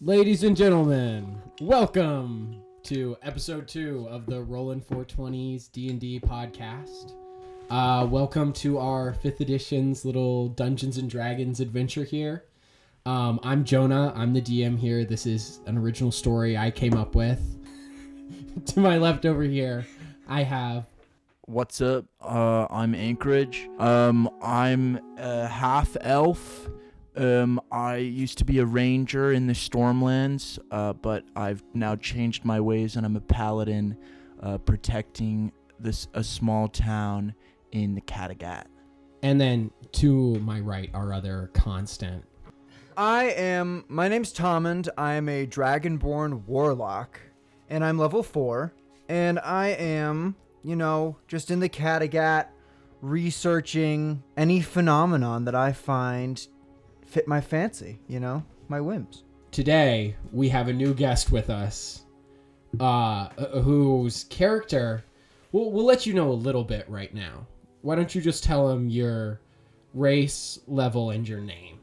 Ladies and gentlemen, welcome to episode 2 of the Rollin' 420s D&D Podcast. Welcome to our 5th edition's little Dungeons and Dragons adventure here. I'm Jonah. I'm the DM here. This is an original story I came up with. To my left over here, I have... What's up? I'm Anchorage. I'm a half elf. I used to be a ranger in the Stormlands, but I've now changed my ways and I'm a paladin, protecting a small town in the Kattegat. And then to my right, our other constant. My name's Tommund. I am a dragonborn warlock, and I'm level 4, and I am, just in the Kattegat, researching any phenomenon that I find fit my fancy, my whims. Today, we have a new guest with us, whose character, we'll let you know a little bit right now. Why don't you just tell him your race, level, and your name?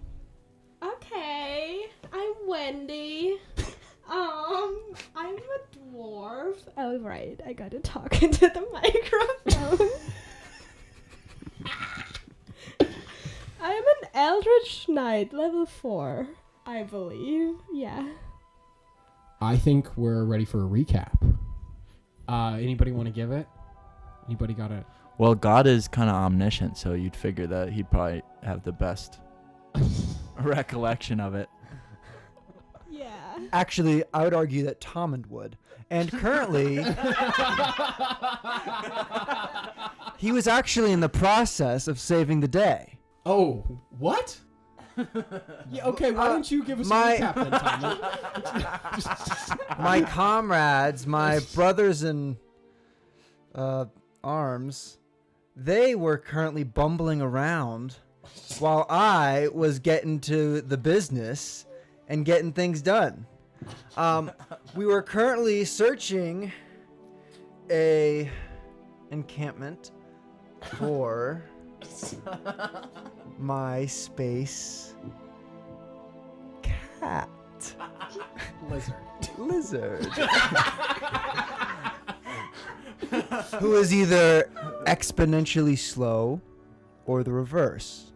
Okay, I'm Wendy. I'm a dwarf. Oh, right, I gotta talk into the microphone. I'm an Eldritch Knight, level 4, I believe. Yeah. I think we're ready for a recap. Anybody want to give it? Anybody got it? Well, God is kind of omniscient, so you'd figure that he'd probably have the best recollection of it. Yeah. Actually, I would argue that Tommund would. And currently, he was actually in the process of saving the day. Oh, what? Yeah, okay, why don't you give us a recap then, Tommy? My comrades, my brothers in arms, they were currently bumbling around while I was getting to the business and getting things done. We were currently searching a encampment for my space cat. Lizard. Who is either exponentially slow or the reverse.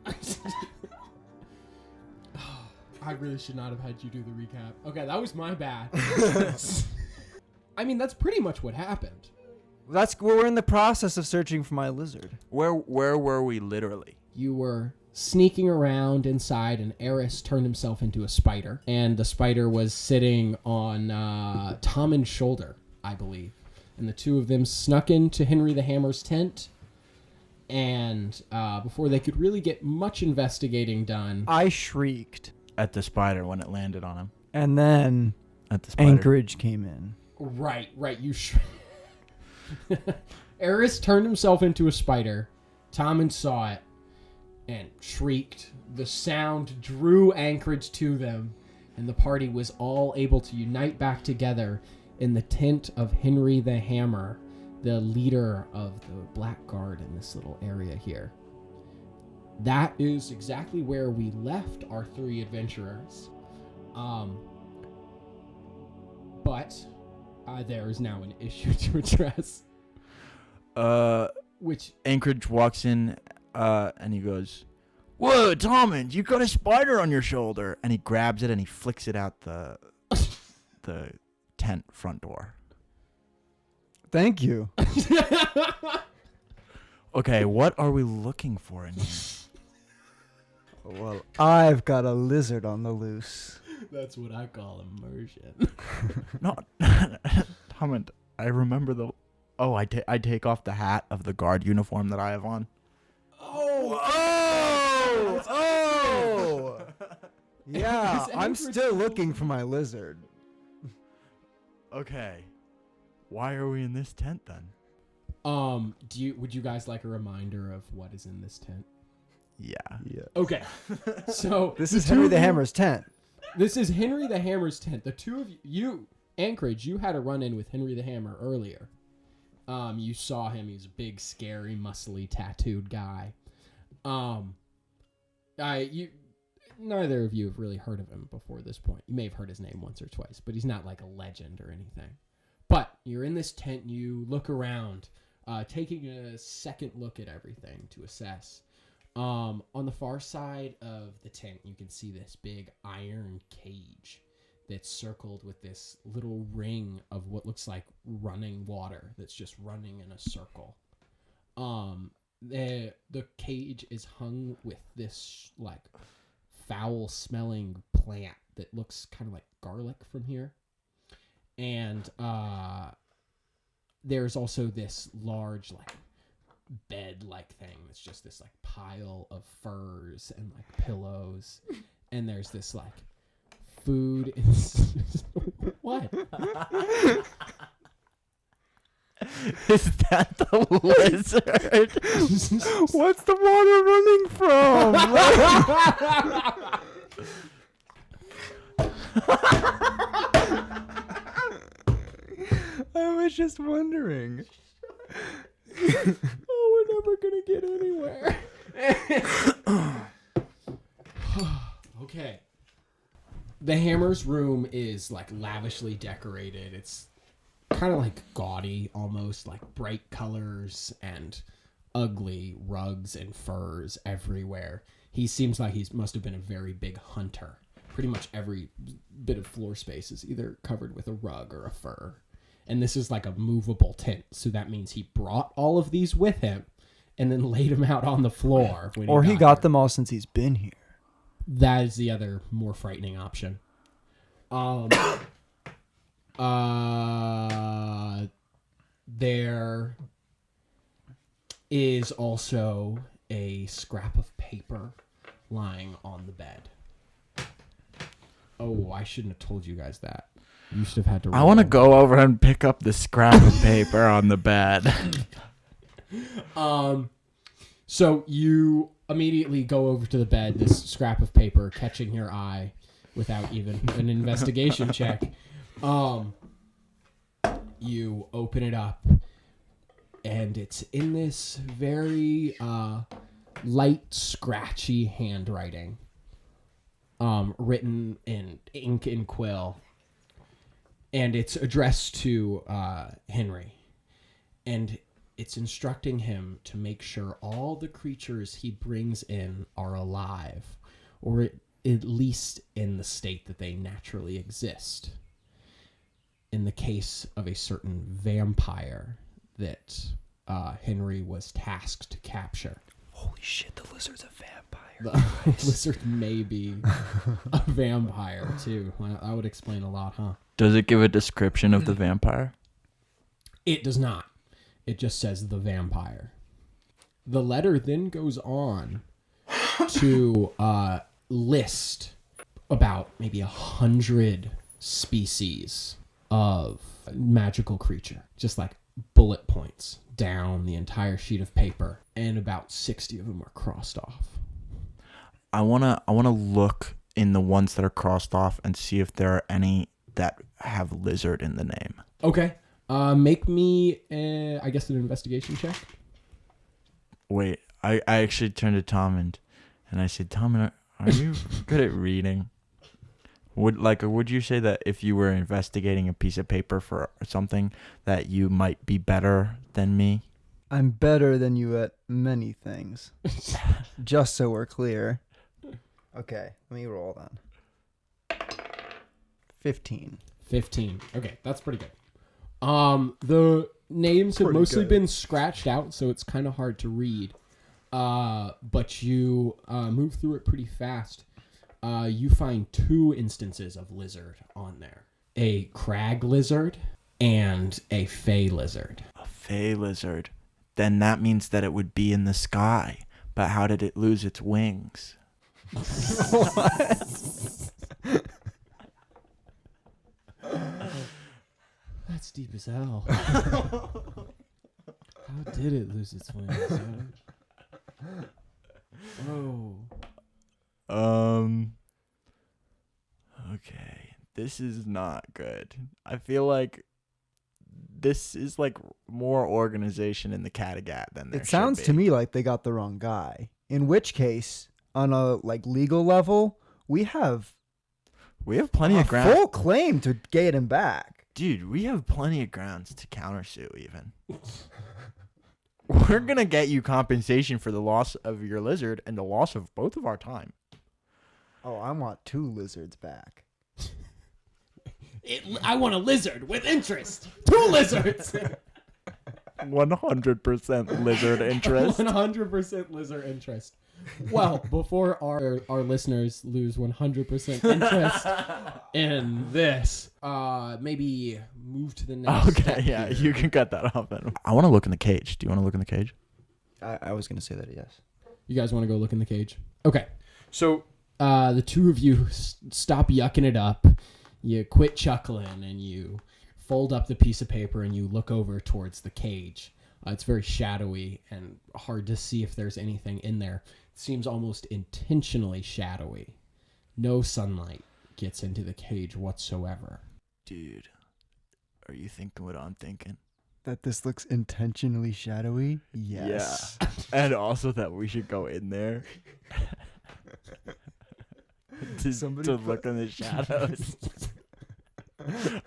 I really should not have had you do the recap. Okay, that was my bad. I mean, that's pretty much what happened. We're in the process of searching for my lizard. Where were we literally? You were sneaking around inside, and Eris turned himself into a spider, and the spider was sitting on Tommund's shoulder, I believe. And the two of them snuck into Henry the Hammer's tent, and before they could really get much investigating done, I shrieked. At the spider when it landed on him. And then At the spider. Anchorage came in. Right, you Eris turned himself into a spider. Tommund saw it and shrieked. The sound drew Anchorage to them, and the party was all able to unite back together in the tent of Henry the Hammer, the leader of the Black Guard in this little area here. That is exactly where we left our 3 adventurers. But there is now an issue to address. Which Anchorage walks in, and he goes, "Whoa, Tommund, you got a spider on your shoulder!" And he grabs it and he flicks it out the tent front door. Thank you. Okay, what are we looking for in here? Well, I've got a lizard on the loose. that's what I call immersion. No, Tommund, I remember I take off the hat of the guard uniform that I have on. Oh! Yeah, I'm still looking for my lizard. Okay, why are we in this tent then? Would you guys like a reminder of what is in this tent? Yeah. Okay. So This is Henry the Hammer's tent. This is Henry the Hammer's tent. The two of you, Anchorage, you had a run-in with Henry the Hammer earlier. You saw him. He's a big, scary, muscly, tattooed guy. neither of you have really heard of him before this point. You may have heard his name once or twice, but he's not like a legend or anything. But you're in this tent. You look around, taking a second look at everything to assess. On the far side of the tent, you can see this big iron cage that's circled with this little ring of what looks like running water that's just running in a circle. The cage is hung with this like foul smelling plant that looks kind of like garlic from here. And there's also this large like bed like thing that's just this like pile of furs and like pillows. And there's this like food and what? Is that the lizard? What's the water running from? I was just wondering. Oh, we're never gonna get anywhere. Okay. The Hammer's room is like lavishly decorated. It's kind of like gaudy, almost like bright colors and ugly rugs and furs everywhere. He seems like he must have been a very big hunter. Pretty much every bit of floor space is either covered with a rug or a fur. And this is like a movable tent, so that means he brought all of these with him and then laid them out on the floor. Or he got them all since he's been here. That is the other more frightening option. There is also a scrap of paper lying on the bed. Oh, I shouldn't have told you guys that. You should have had to. I want to go over and pick up the scrap of paper on the bed. So you immediately go over to the bed, this scrap of paper catching your eye without even an investigation check. You open it up, and it's in this very light, scratchy handwriting, written in ink and quill. And it's addressed to Henry. And it's instructing him to make sure all the creatures he brings in are alive, or at least in the state that they naturally exist. In the case of a certain vampire that Henry was tasked to capture. Holy shit, the lizard's a vampire. The lizard may be a vampire, too. Well, that would explain a lot, huh? Does it give a description of the vampire? It does not. It just says the vampire. The letter then goes on to list about maybe 100 species of magical creature. Just like bullet points down the entire sheet of paper. And about 60 of them are crossed off. I wanna look in the ones that are crossed off and see if there are any that have lizard in the name. Okay. Make me, I guess, an investigation check. Wait, I actually turned to Tommund and I said, Tommund, are you good at reading? Would you say that if you were investigating a piece of paper for something that you might be better than me? I'm better than you at many things. Just so we're clear. Okay, let me roll then. 15. 15. Okay, that's pretty good. The names have mostly been scratched out, so it's kind of hard to read. But you move through it pretty fast. You find 2 instances of lizard on there. A crag lizard and a fey lizard. A fey lizard. Then that means that it would be in the sky. But how did it lose its wings? That's deep as hell. How did it lose its wings? Oh. Okay. This is not good. I feel like this is like more organization in the Kattegat than there It sounds should to be. me like they got the wrong guy. In which case, on a like legal level, we have plenty a of ground. full claim to get him back. Dude, we have plenty of grounds to countersue even. We're going to get you compensation for the loss of your lizard and the loss of both of our time. Oh, I want 2 lizards back. I want a lizard with interest. 2 lizards. 100% lizard interest. 100% lizard interest. Well, before our listeners lose 100% interest in this, maybe move to the next. Okay, yeah, here. you can cut that off then. I want to look in the cage. Do you want to look in the cage? I was going to say that, yes. You guys want to go look in the cage? Okay. So, the 2 of you stop yucking it up. You quit chuckling and you fold up the piece of paper and you look over towards the cage. It's very shadowy and hard to see if there's anything in there. It seems almost intentionally shadowy. No sunlight gets into the cage whatsoever. dude, are you thinking what I'm thinking? That this looks intentionally shadowy? Yes. Yeah. And also that we should go in there to look in the shadows.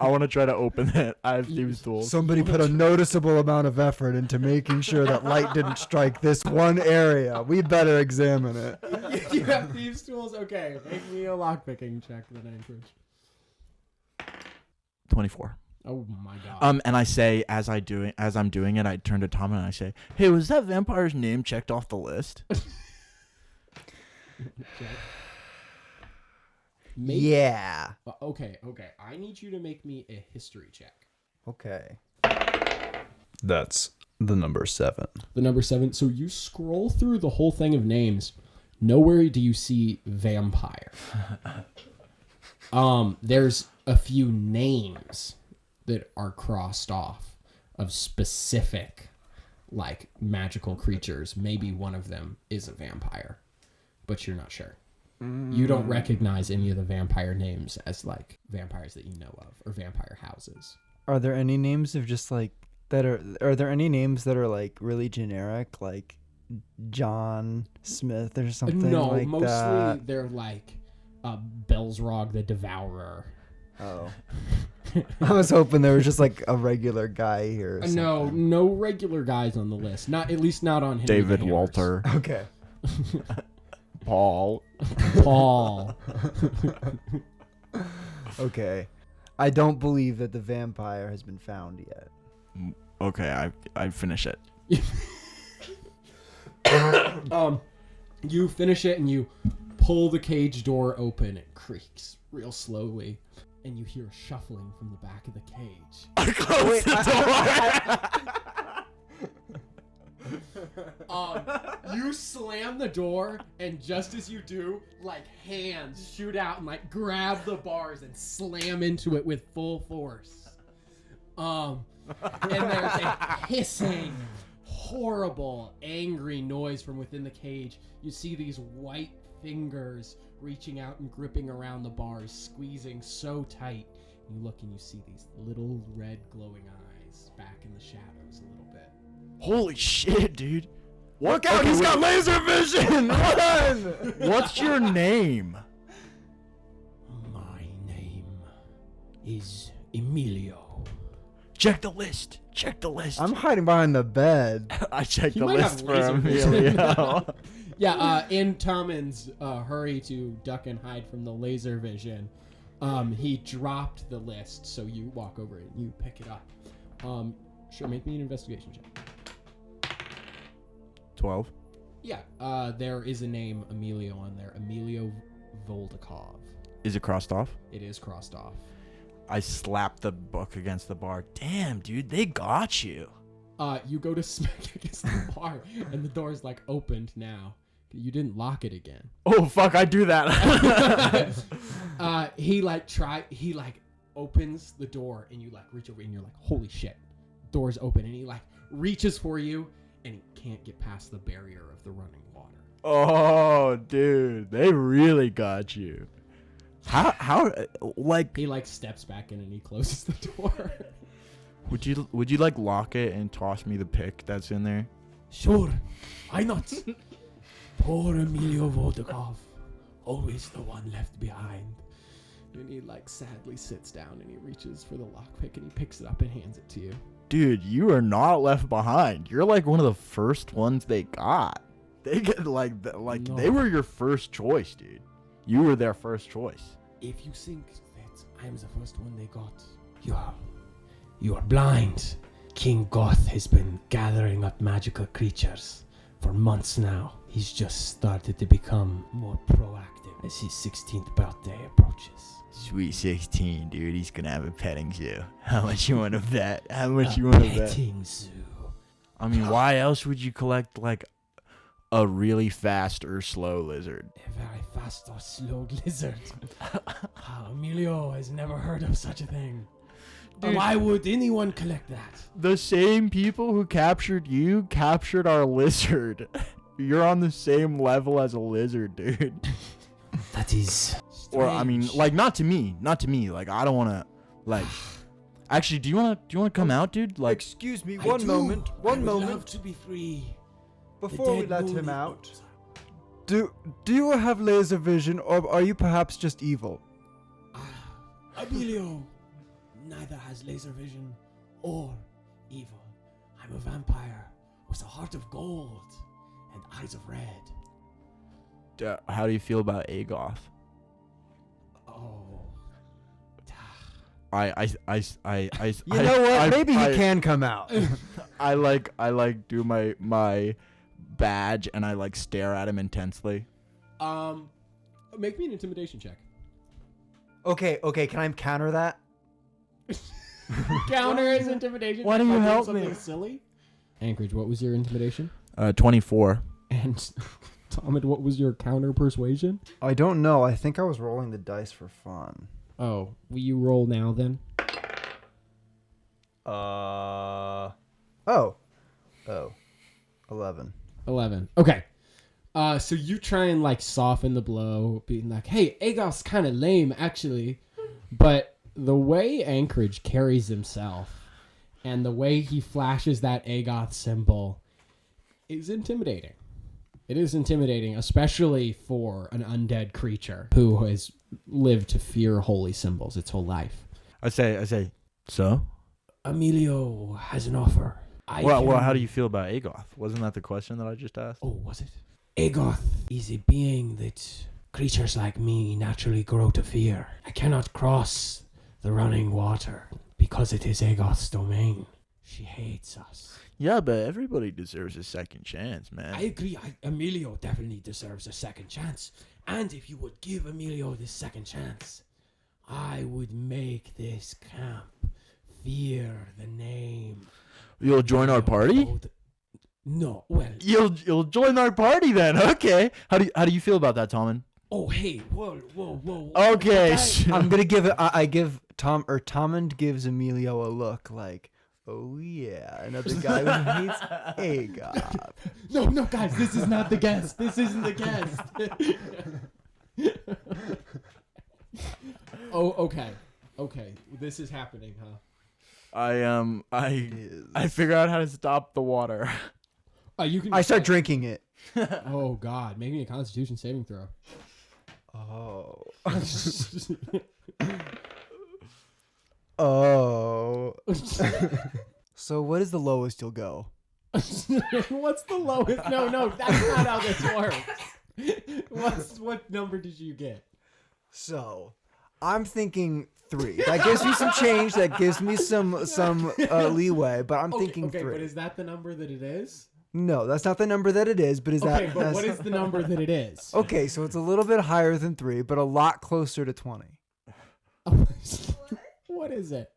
I want to try to open it. I have thieves' tools. Somebody put a noticeable amount of effort into making sure that light didn't strike this one area. We better examine it. You have thieves' tools? Okay, make me a lockpicking check then, Anchorage. 24. Oh my god. And I say as I'm doing it, I turn to Tom and I say, "Hey, was that vampire's name checked off the list?" Yeah. Okay. I need you to make me a history check. Okay. That's the number 7. The number 7. So you scroll through the whole thing of names. Nowhere do you see vampire. There's a few names that are crossed off of specific, like, magical creatures. Maybe one of them is a vampire, but you're not sure. You don't recognize any of the vampire names as, like, vampires that you know of or vampire houses. Are there any names of just like that are there any names that are like really generic, like John Smith or something like mostly that? they're like Belsrog the Devourer. Oh. I was hoping there was just like a regular guy here. Or No regular guys on the list. Not at least not on Henry David the Hammers. Walter. Okay. Paul. Okay. I don't believe that the vampire has been found yet. Okay, I finish it. You finish it and you pull the cage door open. It creaks real slowly, and you hear shuffling from the back of the cage. I close the door. You slam the door, and just as you do, like, hands shoot out and like grab the bars and slam into it with full force. And there's a hissing, horrible, angry noise from within the cage. You see these white fingers reaching out and gripping around the bars, squeezing so tight. You look and you see these little red glowing eyes back in the shadows a little bit. Holy shit, dude. Look out, he's got laser vision! Run! What's your name? My name is Emilio. Check the list. I'm hiding behind the bed. I checked He the might list have for laser vision. Emilio. Yeah, in Tommund's hurry to duck and hide from the laser vision, he dropped the list, so you walk over and you pick it up. Sure, make me an investigation check. 12. Yeah, there is a name Emilio on there. Emilio Voldakov. Is it crossed off? It is crossed off. I slapped the book against the bar. Damn, dude, they got you. You go to smack against the bar, and the door's like opened now. You didn't lock it again. Oh, fuck, I do that. He opens the door, and you like reach over and you're like, holy shit, door's open, and he like reaches for you, and he can't get past the barrier of the running water. Oh, dude, they really got you. How like He like steps back in and he closes the door. would you like lock it and toss me the pick that's in there? Sure, why not? Poor Emilio Voldakov. always the one left behind. And he like sadly sits down and he reaches for the lockpick and he picks it up and hands it to you. Dude, you are not left behind. You're like one of the first ones they got. They get No. they were your first choice, dude. You were their first choice. If you think that I'm the first one they got, you are blind. King Goth has been gathering up magical creatures for months now. He's just started to become more proactive as his 16th birthday approaches. Sweet 16, dude. He's gonna have a petting zoo. How much you want to bet? How much you want to bet? Petting zoo. I mean, why else would you collect like a really fast or slow lizard? A very fast or slow lizard. Emilio has never heard of such a thing. Dude. Why would anyone collect that? The same people who captured you captured our lizard. You're on the same level as a lizard, dude. That is Or I mean, strange. like not to me. Like I don't want to like actually, do you want to come out, dude? Like Excuse me, I one do. moment. I One would moment. love to be free. The Before we dead let moon him is- out, do you have laser vision, or are you perhaps just evil? Emilio neither has laser vision or evil. I'm a vampire with a heart of gold and eyes of red. how do you feel about Agoth? Oh. I You know what? Maybe he can come out. I like do my badge and I like stare at him intensely. Make me an intimidation check. Okay, can I counter that? Counter his intimidation. Why check don't you by doing help something me? silly. Anchorage, what was your intimidation? 24. And Tommund, what was your counter persuasion? I don't know. I think I was rolling the dice for fun. Oh, will you roll now then? Oh, 11. 11. Okay. So you try and like soften the blow, being like, "Hey, Agoth's kind of lame, actually," but the way Anchorage carries himself and the way he flashes that Agoth symbol is intimidating. It is intimidating, especially for an undead creature who has lived to fear holy symbols its whole life. I say, so? Emilio has an offer. Well, how do you feel about Agoth? Wasn't that the question that I just asked? Oh, was it? Agoth is a being that creatures like me naturally grow to fear. I cannot cross the running water because it is Agoth's domain. She hates us. Yeah, but everybody deserves a second chance, man. I agree. Emilio definitely deserves a second chance. And if you would give Emilio this second chance, I would make this camp fear the name. You'll join our party? No, well. You'll join our party then. Okay. How do you feel about that, Tommund? Oh, hey, whoa. Okay. I'm gonna give it. I give Tommund gives Emilio a look like, oh yeah, another guy who hates Agoth. No, guys, this is not the guest. This isn't the guest. Oh, okay. This is happening, huh? I figure out how to stop the water. You can. I start drinking it. Oh God, make me a Constitution saving throw. Oh. Oh. So what is the lowest you'll go? What's the lowest? No, that's not how this works. What number did you get? So, I'm thinking 3. That gives me some change. That gives me some leeway. But I'm thinking 3. But is that the number that it is? No, that's not the number that it is. But is Okay, that? but what is the number that it is? Okay, so it's a little bit higher than 3, but a lot closer to 20. What is it?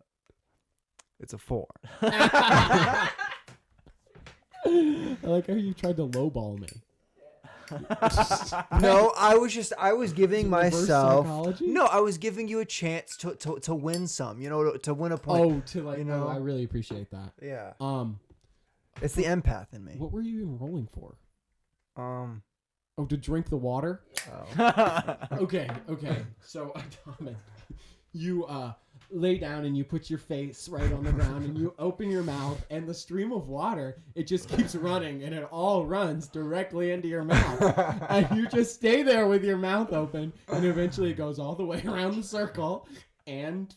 It's a 4. I like how you tried to lowball me. No, I was giving Reverse myself. psychology? No, I was giving you a chance to win some. You know, to win a point. Oh, to like, you know? I really appreciate that. Yeah. It's It's the empath in me. What were you even rolling for? Oh. To drink the water? Okay. So, Thomas, you lay down and you put your face right on the ground and you open your mouth and the stream of water, it just keeps running and it all runs directly into your mouth. And you just stay there with your mouth open and eventually it goes all the way around the circle and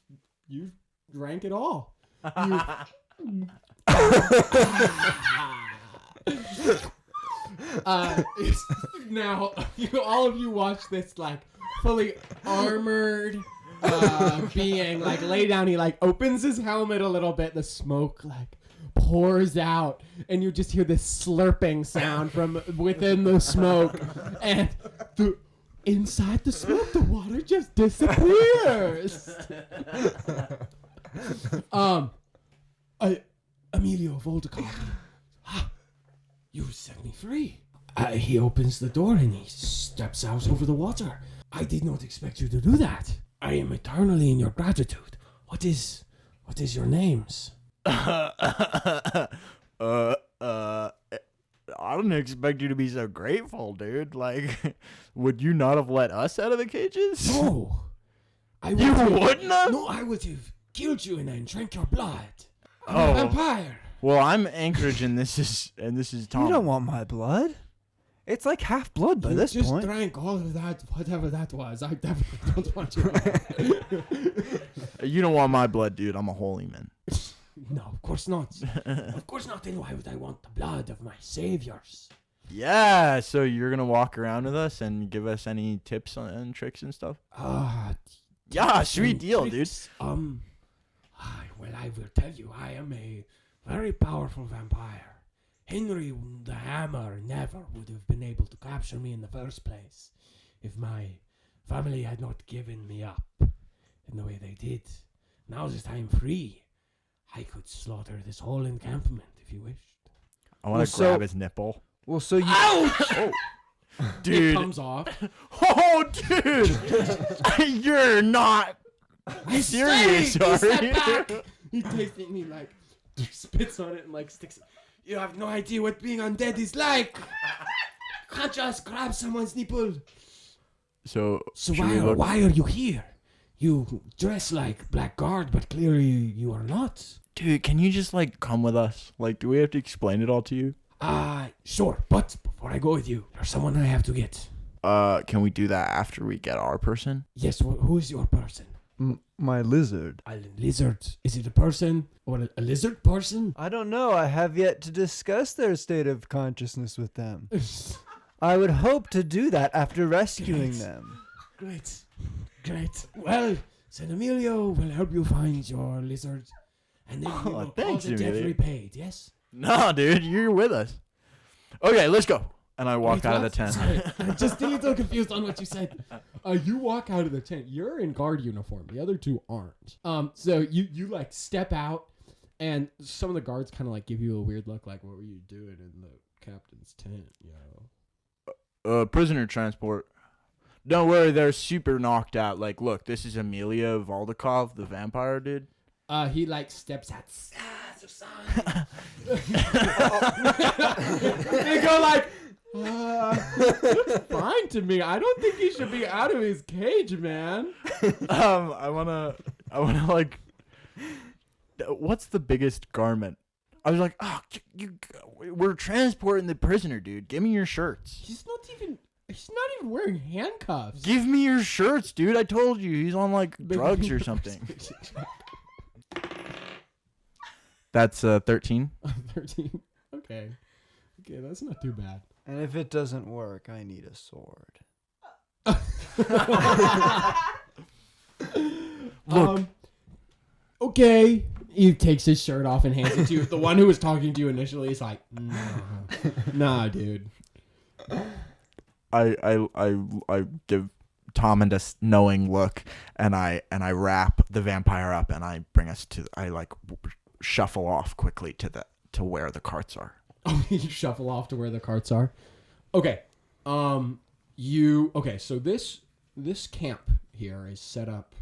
you drank it all. Now, all of you watch this like fully armored being like lay down. He like opens his helmet a little bit. The smoke like pours out, and you just hear this slurping sound from within the smoke, and inside the smoke, the water just disappears. Emilio Voldemort, you set me free. He opens the door and he steps out over the water. I did not expect you to do that. I am eternally in your gratitude. What is your names? I didn't expect you to be so grateful, dude. Like, would you not have let us out of the cages? No. You wouldn't have? No, I would have killed you and then drank your blood. I'm Oh. a vampire. Well, I'm Anchorage, and this is Tom. You don't want my blood. It's like half blood by You this just point. drank all of that, whatever that was. I definitely don't want your blood. You don't want my blood, dude. I'm a holy man. No, of course not. Of course not. Then why would I want the blood of my saviors? Yeah, so you're gonna walk around with us and give us any tips and tricks and stuff? Yeah, sweet deal, dude. Well, I will tell you, I am a very powerful vampire. Henry the Hammer never would have been able to capture me in the first place if my family had not given me up in the way they did. Now that I'm free, I could slaughter this whole encampment if you wished. I want to grab his nipple. Well, so you. Ouch! Oh. It Dude. comes off. Oh, dude! You're not serious, Stay! are Step you? back! He takes it and he like spits on it and like sticks it. You have no idea what being undead is like. Can't just grab someone's nipple. So should why we look- are you here? You dress like Blackguard, but clearly you are not. Dude, can you just like come with us? Like, do we have to explain it all to you? Sure, but before I go with you, there's someone I have to get. Can we do that after we get our person? Yes, who is your person? My lizard. A lizard. Is it a person or a lizard person? I don't know. I have yet to discuss their state of consciousness with them. I would hope to do that after rescuing them. Great. Well, San Emilio will help you find your lizard, and then you will thanks, call the debt Emilio. repaid, yes? No, dude, you're with us. Okay, let's go. And I walk Wait, out of the what? tent. Sorry, I'm just a little confused on what you said. You walk out of the tent. You're in guard uniform. The other two aren't. So you like step out, and some of the guards kind of like give you a weird look, like, what were you doing in the captain's tent, yo? Prisoner transport. Don't worry, they're super knocked out. Like, look, this is Amelia Voldemort, the vampire dude. He like steps out. They go like, looks fine to me. I don't think he should be out of his cage, man. I wanna like, what's the biggest garment? I was like, we're transporting the prisoner, dude. Give me your shirts. He's not even wearing handcuffs. Give me your shirts, dude. I told you he's on like drugs or something. That's 13. 13. Okay, that's not too bad. And if it doesn't work, I need a sword. Okay. He takes his shirt off and hands it to you. The one who was talking to you initially is like, nah, dude. I give Tommund a knowing look, and I wrap the vampire up, and I bring us to. I like shuffle off quickly to where the carts are. Oh, you shuffle off to where the carts are. Okay. So this camp here is set up.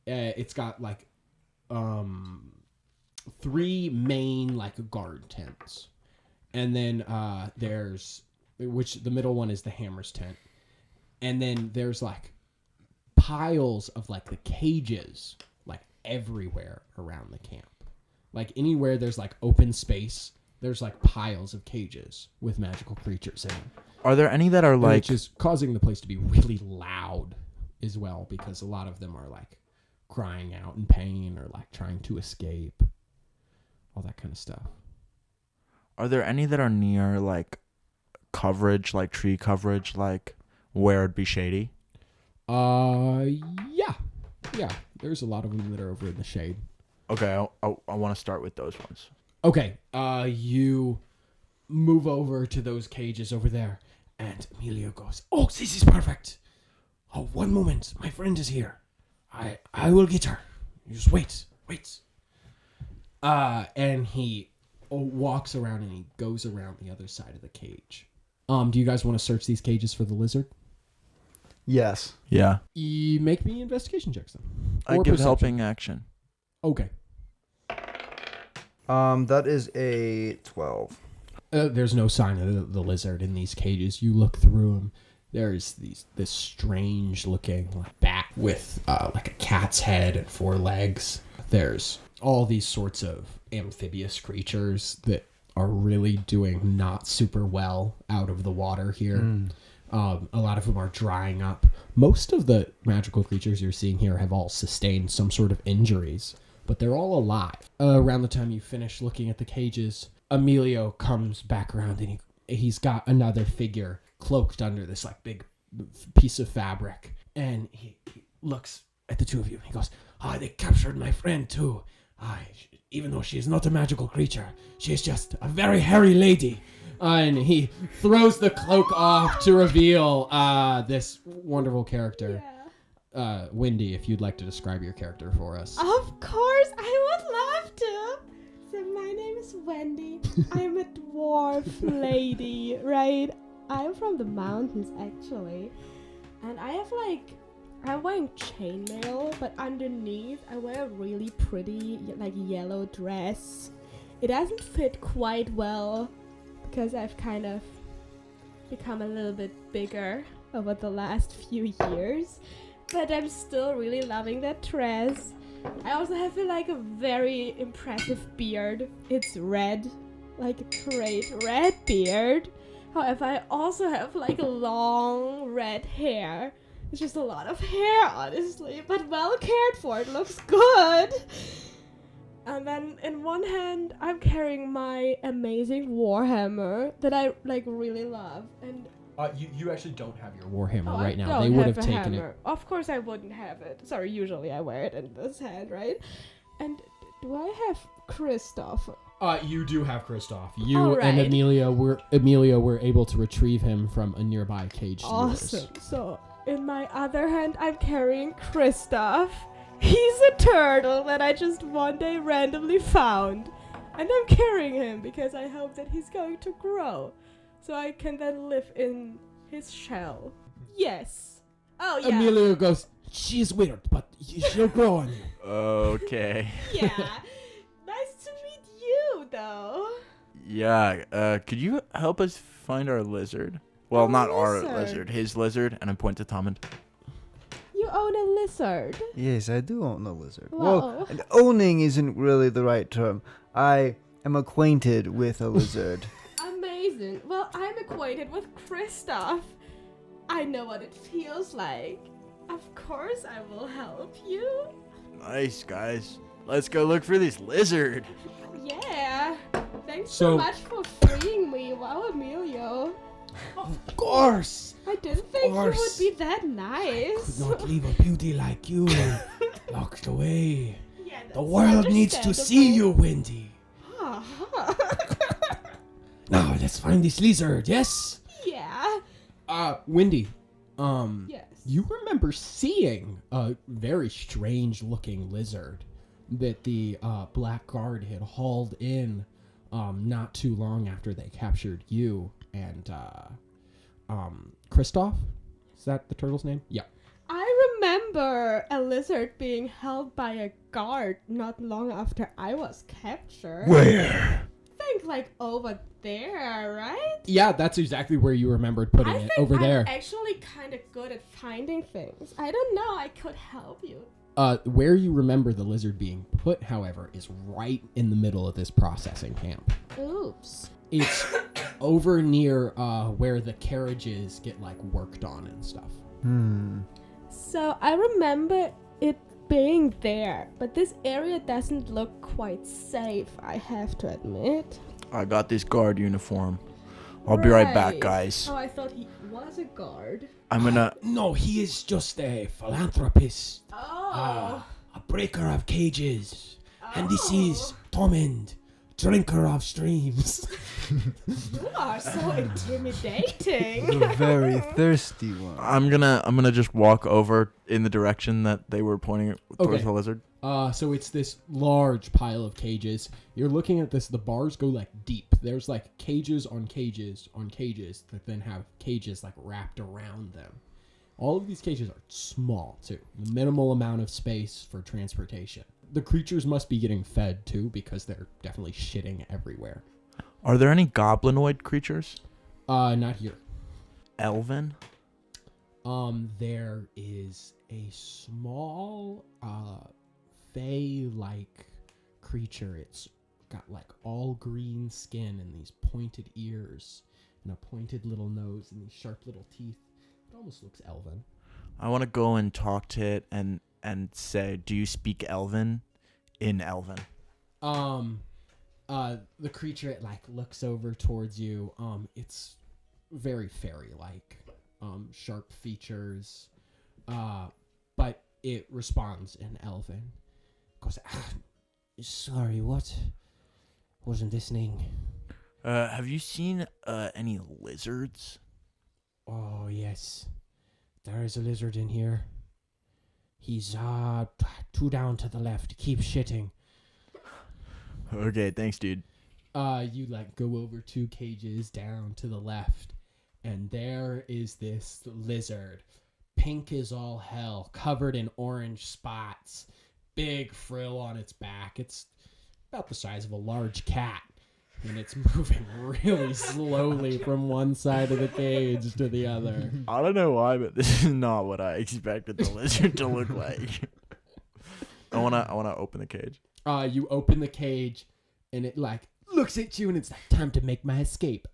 It's got like 3 main like guard tents, and then there's which the middle one is the Hammer's tent, and then there's like piles of like the cages like everywhere around the camp. Like anywhere there's like open space, there's like piles of cages with magical creatures in them. Are there any that are like... Which is causing the place to be really loud as well, because a lot of them are like crying out in pain or like trying to escape. All that kind of stuff. Are there any that are near like coverage, like tree coverage, like where it'd be shady? Yeah. There's a lot of them that are over in the shade. Okay, I want to start with those ones. Okay, you move over to those cages over there, and Emilio goes, "Oh, this is perfect. Oh, one moment, my friend is here. I will get her. You just wait. And he walks around and he goes around the other side of the cage. Do you guys want to search these cages for the lizard? Yes. Yeah. You make me investigation checks then. I Or give perception. helping action. Okay. That is a 12. There's no sign of the lizard in these cages. You look through them. There's this strange looking bat with like a cat's head and 4 legs. There's all these sorts of amphibious creatures that are really doing not super well out of the water here. A lot of them are drying up. Most of the magical creatures you're seeing here have all sustained some sort of injuries, but they're all alive. Around the time you finish looking at the cages, Emilio comes back around and he's got another figure cloaked under this like big piece of fabric, and he looks at the two of you and he goes, they captured my friend too. Even though she is not a magical creature, she is just a very hairy lady. And he throws the cloak off to reveal this wonderful character. Yeah. Wendy, if you'd like to describe your character for us. Of course, I would love to. So my name is Wendy. I'm a dwarf lady, right? I'm from the mountains, actually. And I'm wearing chainmail, but underneath I wear a really pretty, yellow dress. It doesn't fit quite well because I've kind of become a little bit bigger over the last few years. But I'm still really loving that dress. I also have a very impressive beard. It's red, like a great red beard. However, I also have long red hair. It's just a lot of hair, honestly, but well cared for. It looks good. And then in one hand, I'm carrying my amazing warhammer that I really love. And You actually don't have your warhammer I right now. don't They would have have a taken hammer. Of course I wouldn't have it. Sorry, usually I wear it in this hand, right? And do I have Christoph? You do have Christoph. You All and right. Amelia were able to retrieve him from a nearby cage. Awesome. So in my other hand, I'm carrying Christoph. He's a turtle that I just one day randomly found. And I'm carrying him because I hope that he's going to grow. So I can then live in his shell. Yes. Oh, yeah. Amelia goes, she's weird, but she'll grow on you. Okay. Yeah. Nice to meet you, though. Yeah, could you help us find our lizard? Well, not our lizard. lizard, his lizard, and I point to Tommund. You own a lizard. Yes, I do own a lizard. Wow. Well, and owning isn't really the right term. I am acquainted with a lizard. Amazing. Well, I'm acquainted with Christoph. I know what it feels like. Of course I will help you. Nice, guys. Let's go look for this lizard. Yeah. Thanks So- so much for freeing me. Wow, Emilio. Of course! I didn't think you would course. be that nice. Could not leave a beauty like you locked away. Yeah, that's The world needs to see you, Wendy. Now, let's find this lizard, yes? Yeah. Wendy, Yes. you remember seeing a very strange looking lizard that the Black Guard had hauled in not too long after they captured you and Christoph? Is that the turtle's name? Yeah. I remember a lizard being held by a guard not long after I was captured. Where? I think over there, right? Yeah, that's exactly where you remembered putting I it, think over I'm there. actually kind of good at finding things. I don't know. I could help you. Where you remember the lizard being put, however, is right in the middle of this processing camp. Oops. It's over near where the carriages get like worked on and stuff. So I remember it being there, but this area doesn't look quite safe, I have to admit. I got this guard uniform. I'll be right back, guys. Oh, I thought he was a guard. I'm gonna... No, he is just a philanthropist. Oh. A breaker of cages. And this is Tommund, drinker of streams. You are so intimidating. The very thirsty one. I'm gonna just walk over in the direction that they were pointing towards Okay. the lizard. So it's this large pile of cages. You're looking at this, the bars go like deep. There's like cages on cages on cages that then have cages like wrapped around them. All of these cages are small too. Minimal amount of space for transportation. The creatures must be getting fed too because they're definitely shitting everywhere. Are there any goblinoid creatures? Not here. Elven? There is a small, fey-like creature. It's got like all green skin and these pointed ears and a pointed little nose and these sharp little teeth. It almost looks elven. I want to go and talk to it and say, do you speak Elven? In Elven. The creature, it like looks over towards you. It's very fairy-like, sharp features, but it responds in Elven. Goes, sorry, what? Wasn't listening. Have you seen any lizards? Oh, yes. There is a lizard in here. He's, 2 down to the left. Keep shitting. Okay, thanks, dude. You, like, go over 2 cages down to the left, and there is this lizard. Pink as all hell, covered in orange spots, big frill on its back. It's about the size of a large cat. And it's moving really slowly from one side of the cage to the other. I don't know why, but this is not what I expected the lizard to look like. I wanna open the cage. You open the cage, and it like looks at you, and it's like, time to make my escape.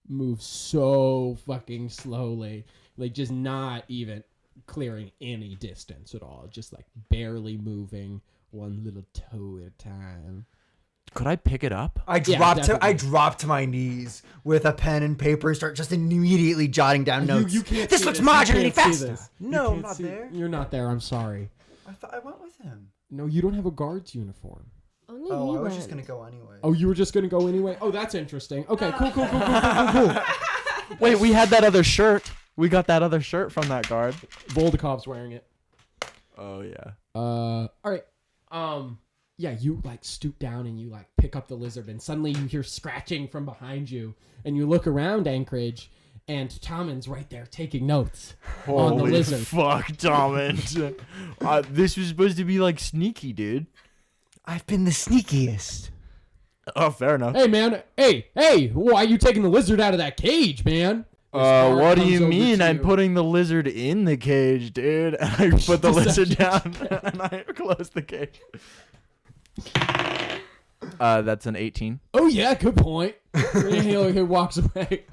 Moves so fucking slowly, like just not even clearing any distance at all, just like barely moving one little toe at a time. Could I pick it up? I dropped to my knees with a pen and paper and start just immediately jotting down notes. You can't this see looks You marginally can't see faster. this. You No, can't I'm not see- there. You're not there. I'm sorry. I thought I went with him. No, you don't have a guard's uniform. Only Oh, he I was went. just gonna go anyway. Oh, you were just gonna go anyway? Oh, that's interesting. Okay, cool. Wait, we had that other shirt. We got that other shirt from that guard. Voldikov's wearing it. Oh, yeah. All right. Yeah, you like stoop down and you like pick up the lizard, and suddenly you hear scratching from behind you, and you look around Anchorage, and Tommund's right there taking notes on the Holy lizard. fuck, Tommund. This was supposed to be like sneaky, dude. I've been the sneakiest. Oh, fair enough. Hey, man. Hey, why are you taking the lizard out of that cage, man? This guard What do comes you over mean? to I'm you. putting the lizard in the cage, dude. And I put the lizard down and I close the cage. That's an 18. Oh, yeah, good point. And he walks away.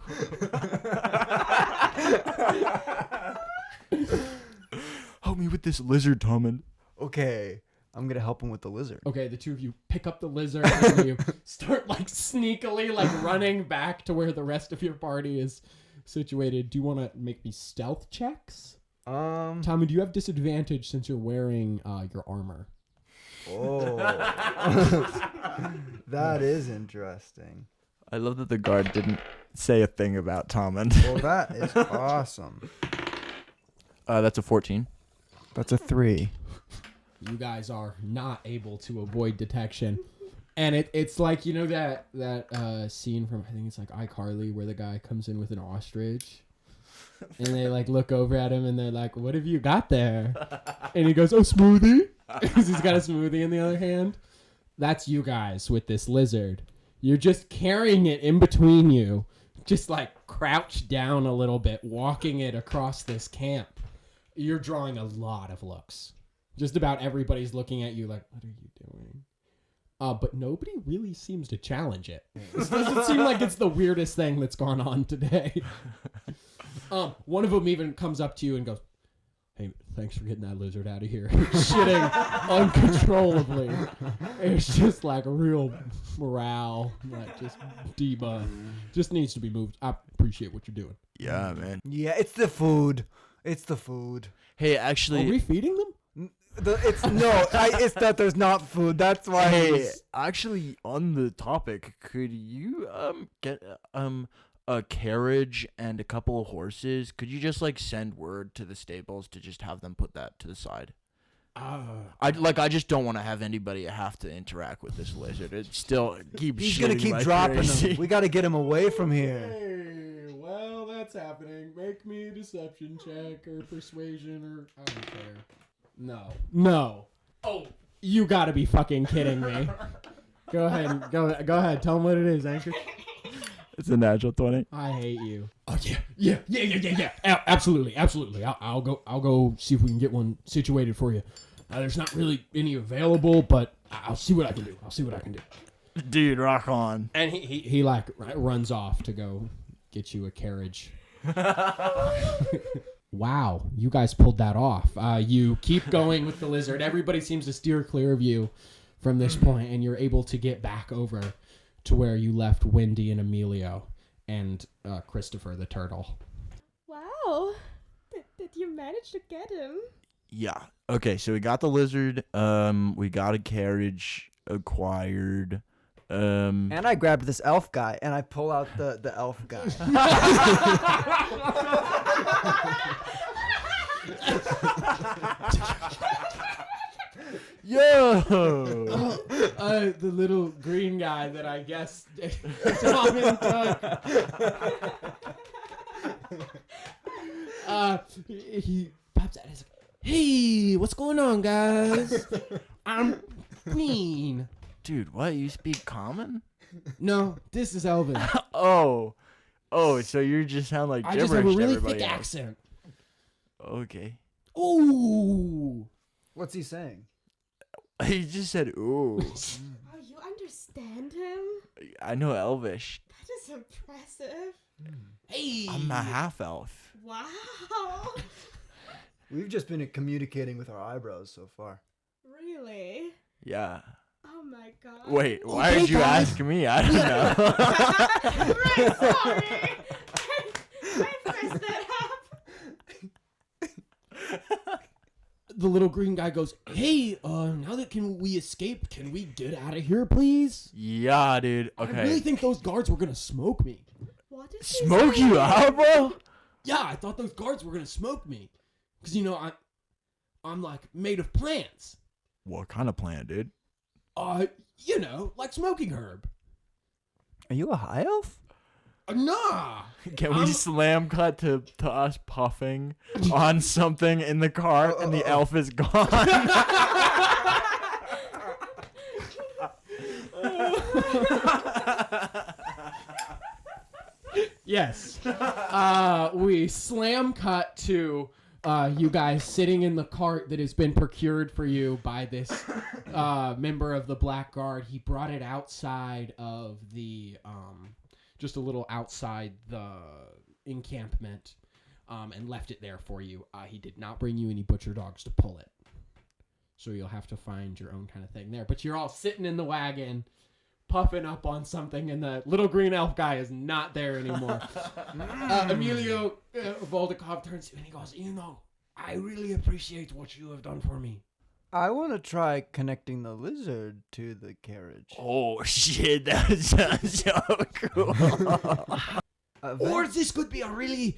Help me with this lizard, Tommund. Okay, I'm gonna help him with the lizard. Okay, the two of you pick up the lizard and you start like sneakily like running back to where the rest of your party is situated. Do you want to make me stealth checks? Tommy, do you have disadvantage since you're wearing your armor? Oh, that is interesting. I love that the guard didn't say a thing about Tommund. Well, that is awesome. That's a 14. That's a 3. You guys are not able to avoid detection. And it's like, you know that scene from, I think it's like iCarly, where the guy comes in with an ostrich and they like look over at him and they're like, what have you got there? And he goes, oh, smoothie. Because he's got a smoothie in the other hand. That's you guys with this lizard. You're just carrying it in between you, just like crouched down a little bit, walking it across this camp. You're drawing a lot of looks. Just about everybody's looking at you like, what are you doing? But nobody really seems to challenge it. This doesn't seem like it's the weirdest thing that's gone on today. One of them even comes up to you and goes, hey, thanks for getting that lizard out of here. Shitting uncontrollably. It's just like a real morale. Like just debuff. Just needs to be moved. I appreciate what you're doing. Yeah, man. Yeah, it's the food. It's the food. Hey, Are actually, we feeding them? It's that there's not food. That's why. hey, actually, on the topic, could you get a carriage and a couple of horses? Could you just like send word to the stables to just have them put that to the side? I just don't want to have anybody have to interact with this lizard. It still keeps. He's gonna shitting keep like dropping crazy. them. We gotta get him away from here. Hey, well, that's happening. Make me a deception check or persuasion or I don't care. No. Oh, you gotta be fucking kidding me. Go ahead. Go ahead. Tell them what it is, Anchor. It's a natural 20. I hate you. Oh yeah. Absolutely. I'll go see if we can get one situated for you. There's not really any available, but I'll see what I can do. Dude, rock on. And he like runs off to go get you a carriage. Wow, you guys pulled that off. You keep going with the lizard. Everybody seems to steer clear of you from this point, and you're able to get back over to where you left Wendy and Emilio and Christopher the turtle. Wow. Did you manage to get him? Yeah. Okay, so we got the lizard. We got a carriage acquired. And I grabbed this elf guy, and I pull out the elf guy. Yo! The little green guy that I guess Tommund took. He pops out. He's like, "Hey, what's going on, guys? I'm Green." Dude, what? You speak common? No, this is Elvin. Oh, so you just sound like I gibberish just have a to really everybody thick else. accent. Okay. Ooh. What's he saying? He just said, ooh. Oh, you understand him? I know Elvish. That is impressive. Hey. I'm a half-elf. Wow. We've just been communicating with our eyebrows so far. Really? Yeah. Oh my god. Wait, why Okay, did you guys. ask me? I don't know. Right, sorry. I pressed that up. The little green guy goes, "Hey, now that we escape, can we get out of here, please?" Yeah, dude. I Okay. really think those guards were gonna smoke me. What is he Smoke you saying? out, bro? Yeah, I thought those guards were gonna smoke me, cause I'm like made of plants. What kind of plant, dude? Like smoking herb. Are you a high elf? Nah. Can we slam cut to us puffing on something in the car and the elf is gone? Yes. We slam cut to you guys sitting in the cart that has been procured for you by this member of the Black Guard. He brought it outside of the just a little outside the encampment and left it there for you. He did not bring you any butcher dogs to pull it. So you'll have to find your own kind of thing there. But you're all sitting in the wagon, puffing up on something, and the little green elf guy is not there anymore. Emilio Voldikov turns to you and he goes, I really appreciate what you have done for me. I want to try connecting the lizard to the carriage. Oh, shit. That sounds so cool. Or this could be a really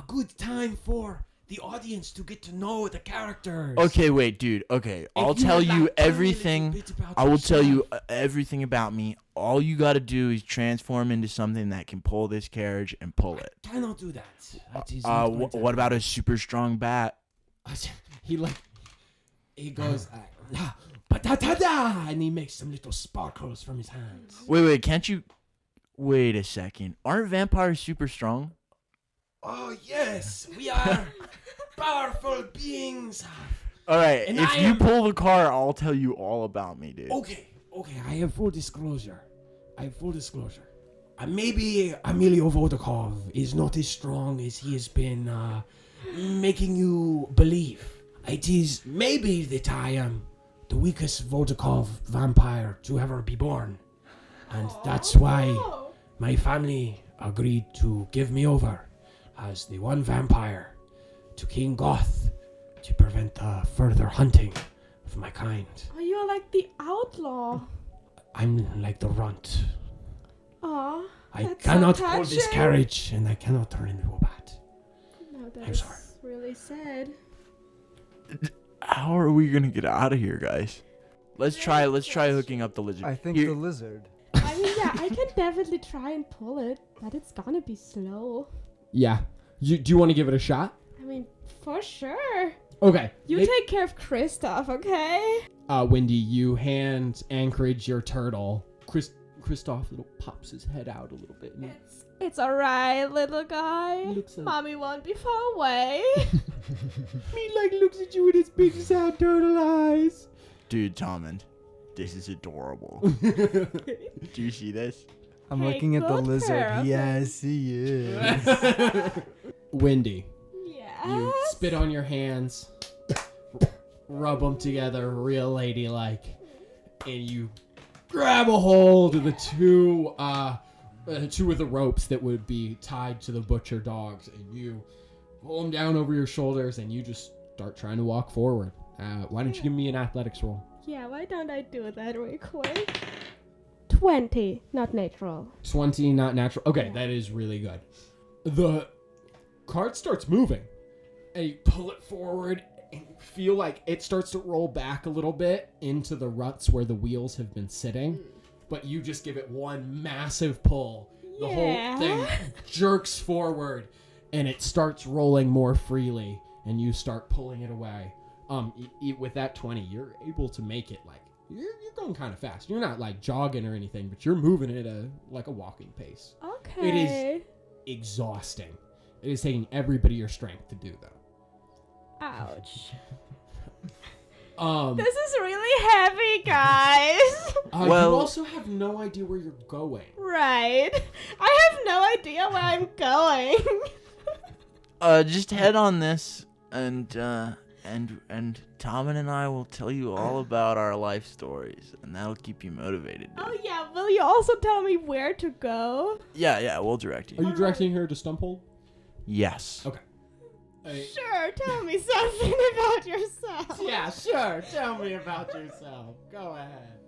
good time for the audience to get to know the characters. Okay, wait, dude. Okay, I'll If you tell would you like to tell me a little everything. bit about I will tell you yourself. everything about me. All you got to do is transform into something that can pull this carriage and pull it. Cannot do that. That is not going to What about a super strong bat? He goes, "Ba-da-da-da," and he makes some little sparkles from his hands. Wait, can't you? Wait a second. Aren't vampires super strong? Oh yes, we are powerful beings. All right, And if I you am- pull the car, I'll tell you all about me, dude. Okay, I have full disclosure. Maybe Emilio Vodakov is not as strong as he has been making you believe. It is maybe that I am the weakest Vodakov vampire to ever be born. And that's why my family agreed to give me over as the one vampire to King Goth to prevent the further hunting of my kind. Oh, you're like the outlaw. I'm like the runt. Aw, I that's cannot so pull this touching. carriage, and I cannot turn into a bat. No, that I'm is sorry. really sad. How are we gonna get out of here, guys? Let's try hooking up the lizard. I think Here- the lizard. I mean, yeah, I can definitely try and pull it, but it's gonna be slow. Yeah. Do you want to give it a shot? I mean, for sure. Okay. You take care of Kristoff, okay? Wendy, you hand Anchorage your turtle. Kristoff little pops his head out a little bit. And It's alright, little guy. looks up. Mommy won't be far away. He looks at you with his big sound turtle eyes. Dude, Tommund, this is adorable. Do you see this? I'm Take looking at the good care lizard. of Yes, he is. Wendy, Yes. you spit on your hands, rub them together real ladylike, and you grab a hold of the two of the ropes that would be tied to the butcher dogs, and you pull them down over your shoulders, and you just start trying to walk forward. Why don't you give me an athletics roll? Yeah, why don't I do that real quick? 20, not natural. 20, not natural. Okay, that is really good. The cart starts moving, and you pull it forward, and you feel like it starts to roll back a little bit into the ruts where the wheels have been sitting, but you just give it one massive pull. The Yeah. whole thing jerks forward, and it starts rolling more freely, and you start pulling it away. With that 20, you're able to make it like you're going kind of fast. You're not like jogging or anything, but you're moving at a walking pace. Okay. It is exhausting. It is taking every bit of your strength to do though. Ouch. Um, This is really heavy, guys. you Well- also have no idea where you're going. Right. I have no idea where I'm going. Just head on this, and Tommund and I will tell you all about our life stories, and that'll keep you motivated, dude. Oh yeah, will you also tell me where to go? Yeah, we'll direct Are you. you directing her to Stumphold? Yes. Okay. Sure, tell me something about yourself. Yeah, sure. Tell me about yourself. Go ahead.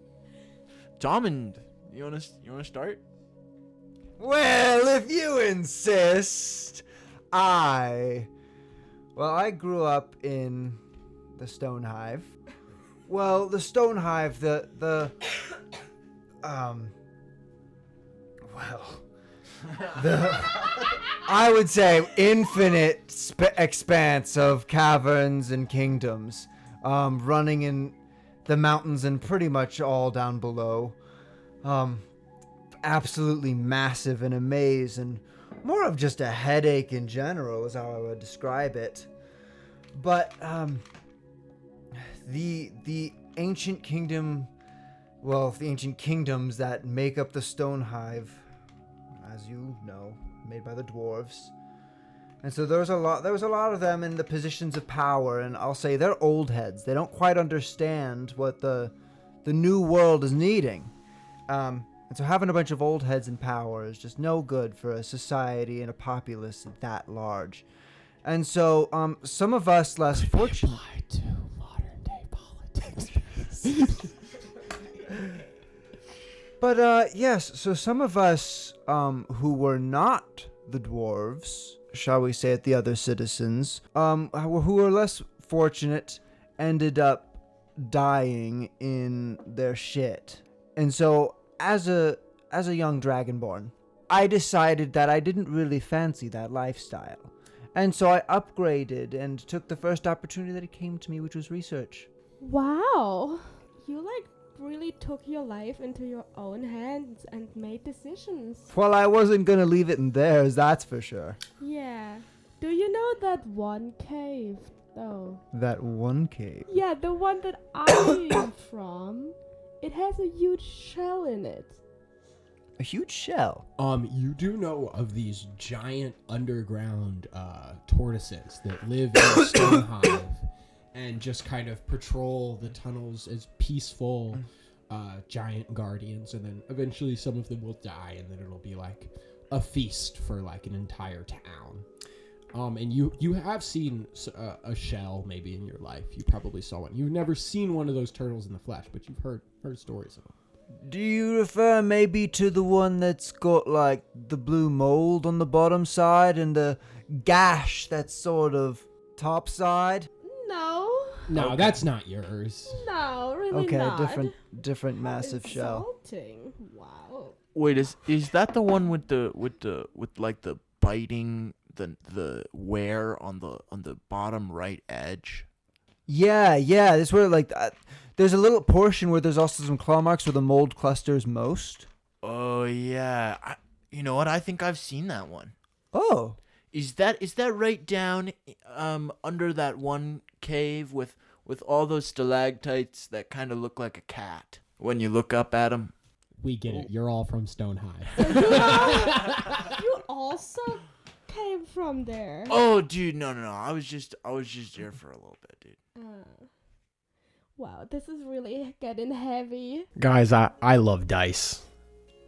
Tommund, you wanna start? Well, if you insist, I grew up in the Stone Hive. Well, the Stone Hive, I would say infinite expanse of caverns and kingdoms, running in the mountains and pretty much all down below. Absolutely massive and a maze, and more of just a headache in general is how I would describe it. But the ancient kingdom, well, the ancient kingdoms that make up the Stone Hive, as you know, made by the dwarves. And so there was a lot of them in the positions of power, and I'll say they're old heads. They don't quite understand what the new world is needing. And so having a bunch of old heads in power is just no good for a society and a populace that large. And so some of us less fortunate. Apply to modern day politics. But yes, so some of us who were not the dwarves, shall we say it, the other citizens, who were less fortunate, ended up dying in their shit. And so as a young dragonborn, I decided that I didn't really fancy that lifestyle. And so I upgraded and took the first opportunity that came to me, which was research. Wow. You really took your life into your own hands and made decisions. Well, I wasn't gonna leave it in theirs, that's for sure. Yeah. Do you know that one cave though? That one cave. Yeah, the one that I'm from. It has a huge shell in it. A huge shell. You do know of these giant underground tortoises that live in a stone hive and just kind of patrol the tunnels as peaceful giant guardians, and then eventually some of them will die, and then it'll be like a feast for like an entire town. And you have seen a shell maybe in your life. You probably saw one. You've never seen one of those turtles in the flesh, but you've heard stories of them. Do you refer maybe to the one that's got like the blue mold on the bottom side and the gash that's sort of top side? No, Okay. that's not yours. No, really Okay, not. different massive shell. Insulting. Wow. Wait, is that the one with like the biting the wear on the bottom right edge? Yeah. This where like there's a little portion where there's also some claw marks where the mold clusters most. Oh yeah. You know what? I think I've seen that one. Oh. Is that right down under that one cave with all those stalactites that kind of look like a cat when you look up at them? We get it. You're all from Stone Hive. You also came from there. Oh, dude, no. I was just here for a little bit, dude. Wow, this is really getting heavy. Guys, I love dice.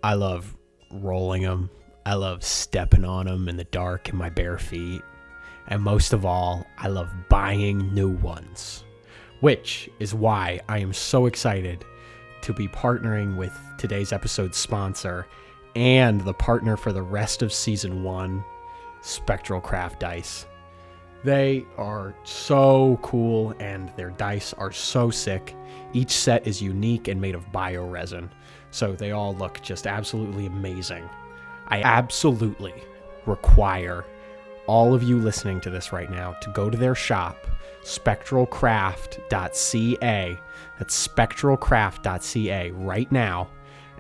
I love rolling them. I love stepping on them in the dark in my bare feet. And most of all, I love buying new ones. Which is why I am so excited to be partnering with today's episode's sponsor and the partner for the rest of Season 1, Spectralcraft Dice. They are so cool and their dice are so sick. Each set is unique and made of bioresin, so they all look just absolutely amazing. I absolutely require all of you listening to this right now to go to their shop, spectralcraft.ca. That's spectralcraft.ca right now,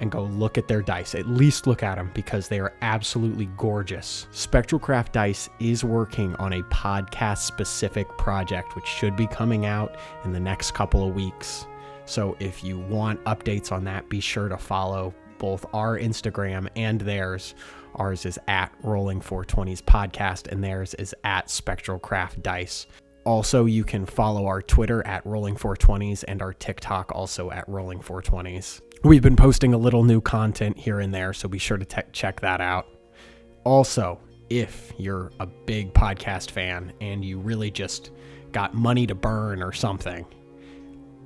and go look at their dice. At least look at them because they are absolutely gorgeous. Spectralcraft Dice is working on a podcast-specific project which should be coming out in the next couple of weeks. So if you want updates on that, be sure to follow both our Instagram and theirs. Ours is at Rolling420s Podcast, and theirs is at Spectralcraft Dice. Also, you can follow our Twitter at Rolling420s and our TikTok also at Rolling420s. We've been posting a little new content here and there, so be sure to check that out. Also, if you're a big podcast fan and you really just got money to burn or something,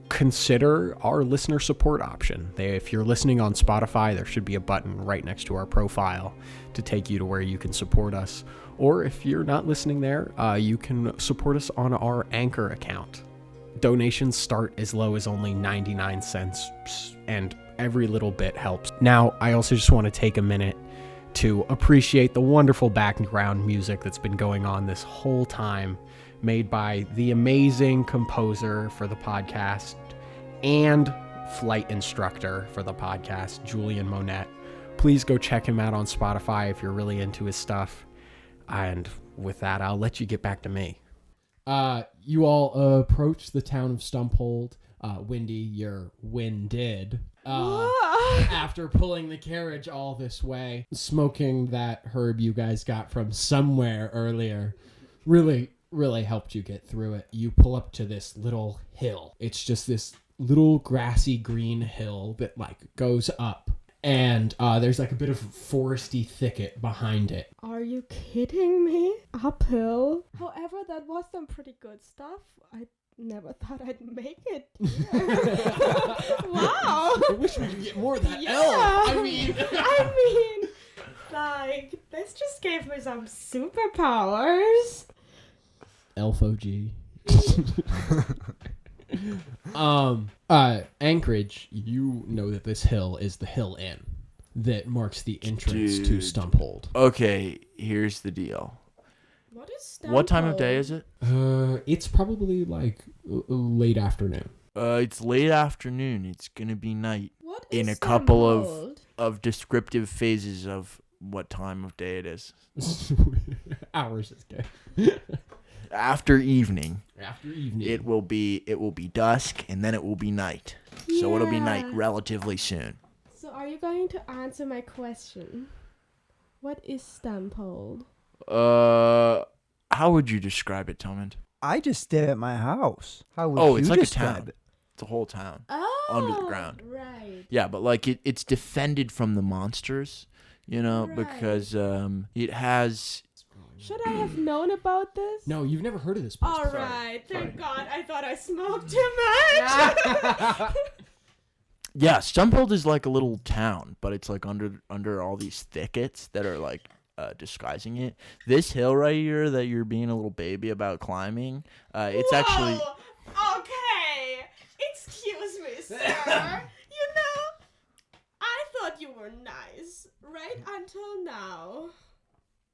consider our listener support option. If you're listening on Spotify, there should be a button right next to our profile to take you to where you can support us. Or if you're not listening there, you can support us on our Anchor account. Donations start as low as only 99 cents, and every little bit helps. Now, I also just want to take a minute to appreciate the wonderful background music that's been going on this whole time, made by the amazing composer for the podcast and flight instructor for the podcast, Julian Monette. Please go check him out on Spotify if you're really into his stuff. And with that, I'll let you get back to me. You all approach the town of Stumphold. Wendy, you're winded. After pulling the carriage all this way, smoking that herb you guys got from somewhere earlier really helped you get through it. You pull up to this little hill. It's just this little grassy green hill that like goes up, and there's like a bit of foresty thicket behind it. Are you kidding me? Uphill? However, that was some pretty good stuff. I never thought I'd make it here. Wow. I wish we could get more of that Yeah. elf. I mean, like, this just gave me some superpowers. Elf OG. Anchorage, you know that this hill is the Hill Inn that marks the entrance to Dude. Stumphold. Okay, here's the deal. What is What time of day is it? It's probably like late afternoon. It's late afternoon. It's gonna be night. What In is a couple Stamford? of descriptive phases of what time of day it is. Hours is good. After evening, it will be dusk, and then it will be night. So it'll be night Yeah. relatively soon. So are you going to answer my question? What is Stampold? How would you describe it, Tommund? I just stay at my house. How would you It's like a describe town. it? It's a whole town. Oh, Under the ground. Right. Yeah, but like it's defended from the monsters, Right. because it has. Should I have known about this? No, you've never heard of this place. All before. right. Thank God. I thought I smoked too much. Yeah, Stumpold is like a little town, but it's like under all these thickets that are like disguising it. This hill right here that you're being a little baby about climbing, it's actually. Whoa, okay. Excuse me, sir. I thought you were nice, right until now.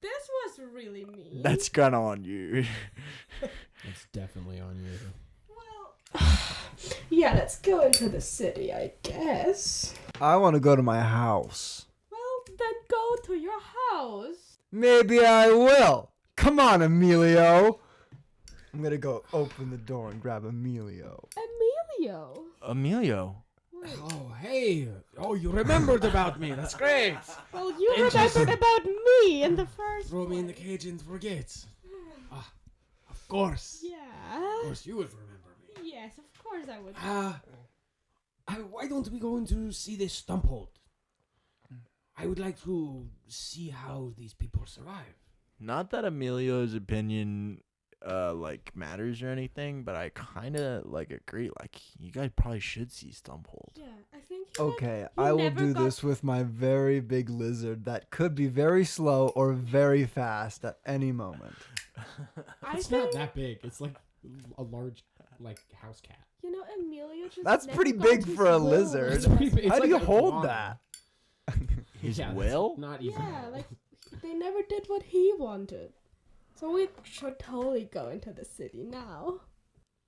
This was really mean. That's kind of on you. It's definitely on you. Well, yeah, let's go into the city, I guess. I want to go to my house. Well, then go to your house. Maybe I will. Come on, Emilio. I'm gonna go open the door and grab Emilio. Emilio. Emilio. Wait. Oh, hey. Oh, you remembered about me. That's great. Well, you remembered about me in the first Throw me in the place. cage and forget. Of course. Of Yeah. course you would remember me. Yes, of course I would. Why don't we go in to see this Stumpold? I would like to see how these people survive. Not that Emilio's opinion matters or anything, but I kind of agree. Like, you guys probably should see Stumpold. Yeah, I think. You Okay, you I will never do got- this with my very big lizard that could be very slow or very fast at any moment. I It's think, not that big. It's like a large, house cat. Emilio just. That's never pretty got big his for a will. lizard. It's pretty big. It's How do like you an hold iguana. that? His that's will? Not even. Yeah, they never did what he wanted. So we should totally go into the city now.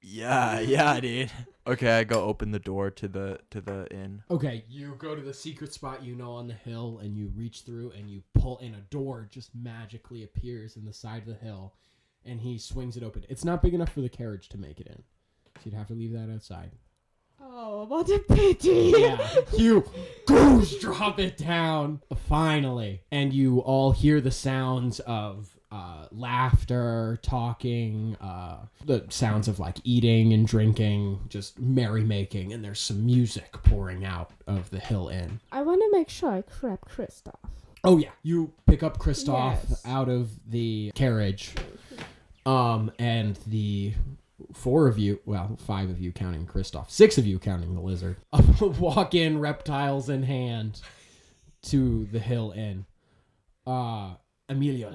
Yeah, dude. Okay, I go open the door to the inn. Okay, you go to the secret spot on the hill, and you reach through, and you pull, and a door just magically appears in the side of the hill, and he swings it open. It's not big enough for the carriage to make it in, so you'd have to leave that outside. Oh, what a pity! Yeah, you goose drop it down finally, and you all hear the sounds of laughter, talking, the sounds of eating and drinking, just merrymaking, and there's some music pouring out of the hill inn. I want to make sure I grab Kristoff. Oh yeah, you pick up Kristoff Yes. out of the carriage, and the 4 of you, well, 5 of you counting Kristoff, 6 of you counting the lizard, walk in, reptiles in hand, to the hill inn. Emilio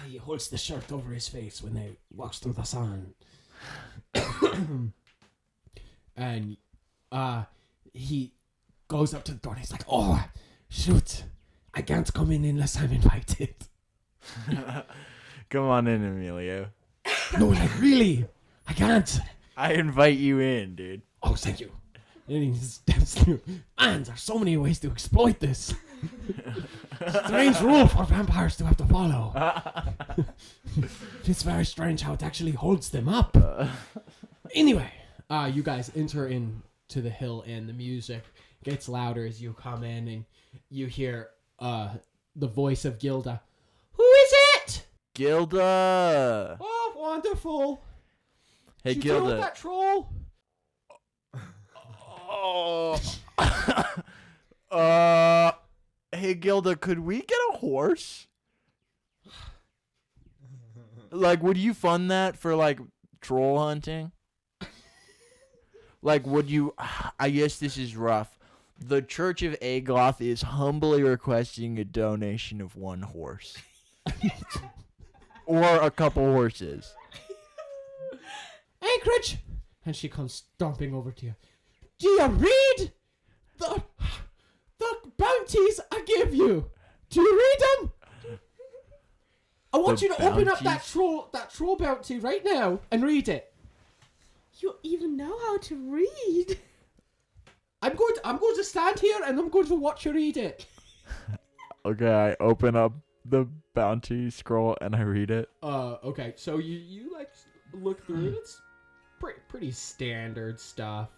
he holds the shirt over his face when they walks through the sun. And he goes up to the door and he's like, "Oh, shoot, I can't come in unless I'm invited." Come on in, Emilio. No, really, I can't. I invite you in, dude. Oh, thank you. And he steps through. Man, there's so many ways to exploit this. Strange rule for vampires to have to follow. It's very strange how it actually holds them up. Anyway, you guys enter into the hill, and the music gets louder as you come in, and you hear the voice of Gilda. "Who is it?" Gilda. "Oh, wonderful. Hey, Did you deal with Gilda. that troll?" Oh. Hey, Gilda, could we get a horse? Would you fund that for, troll hunting? Would you... I guess this is rough. The Church of Agloth is humbly requesting a donation of 1 horse. Or a couple horses. "Anchorage!" And she comes stomping over to you. "Do you read the bounties I give you? Do you read them? I want The you to open up bounties? that troll bounty right now and read it. You even know how to read. I'm going to stand here and I'm going to watch you read it." Okay, I open up the bounty scroll and I read it. Okay. So you like look through it. It's pretty standard stuff.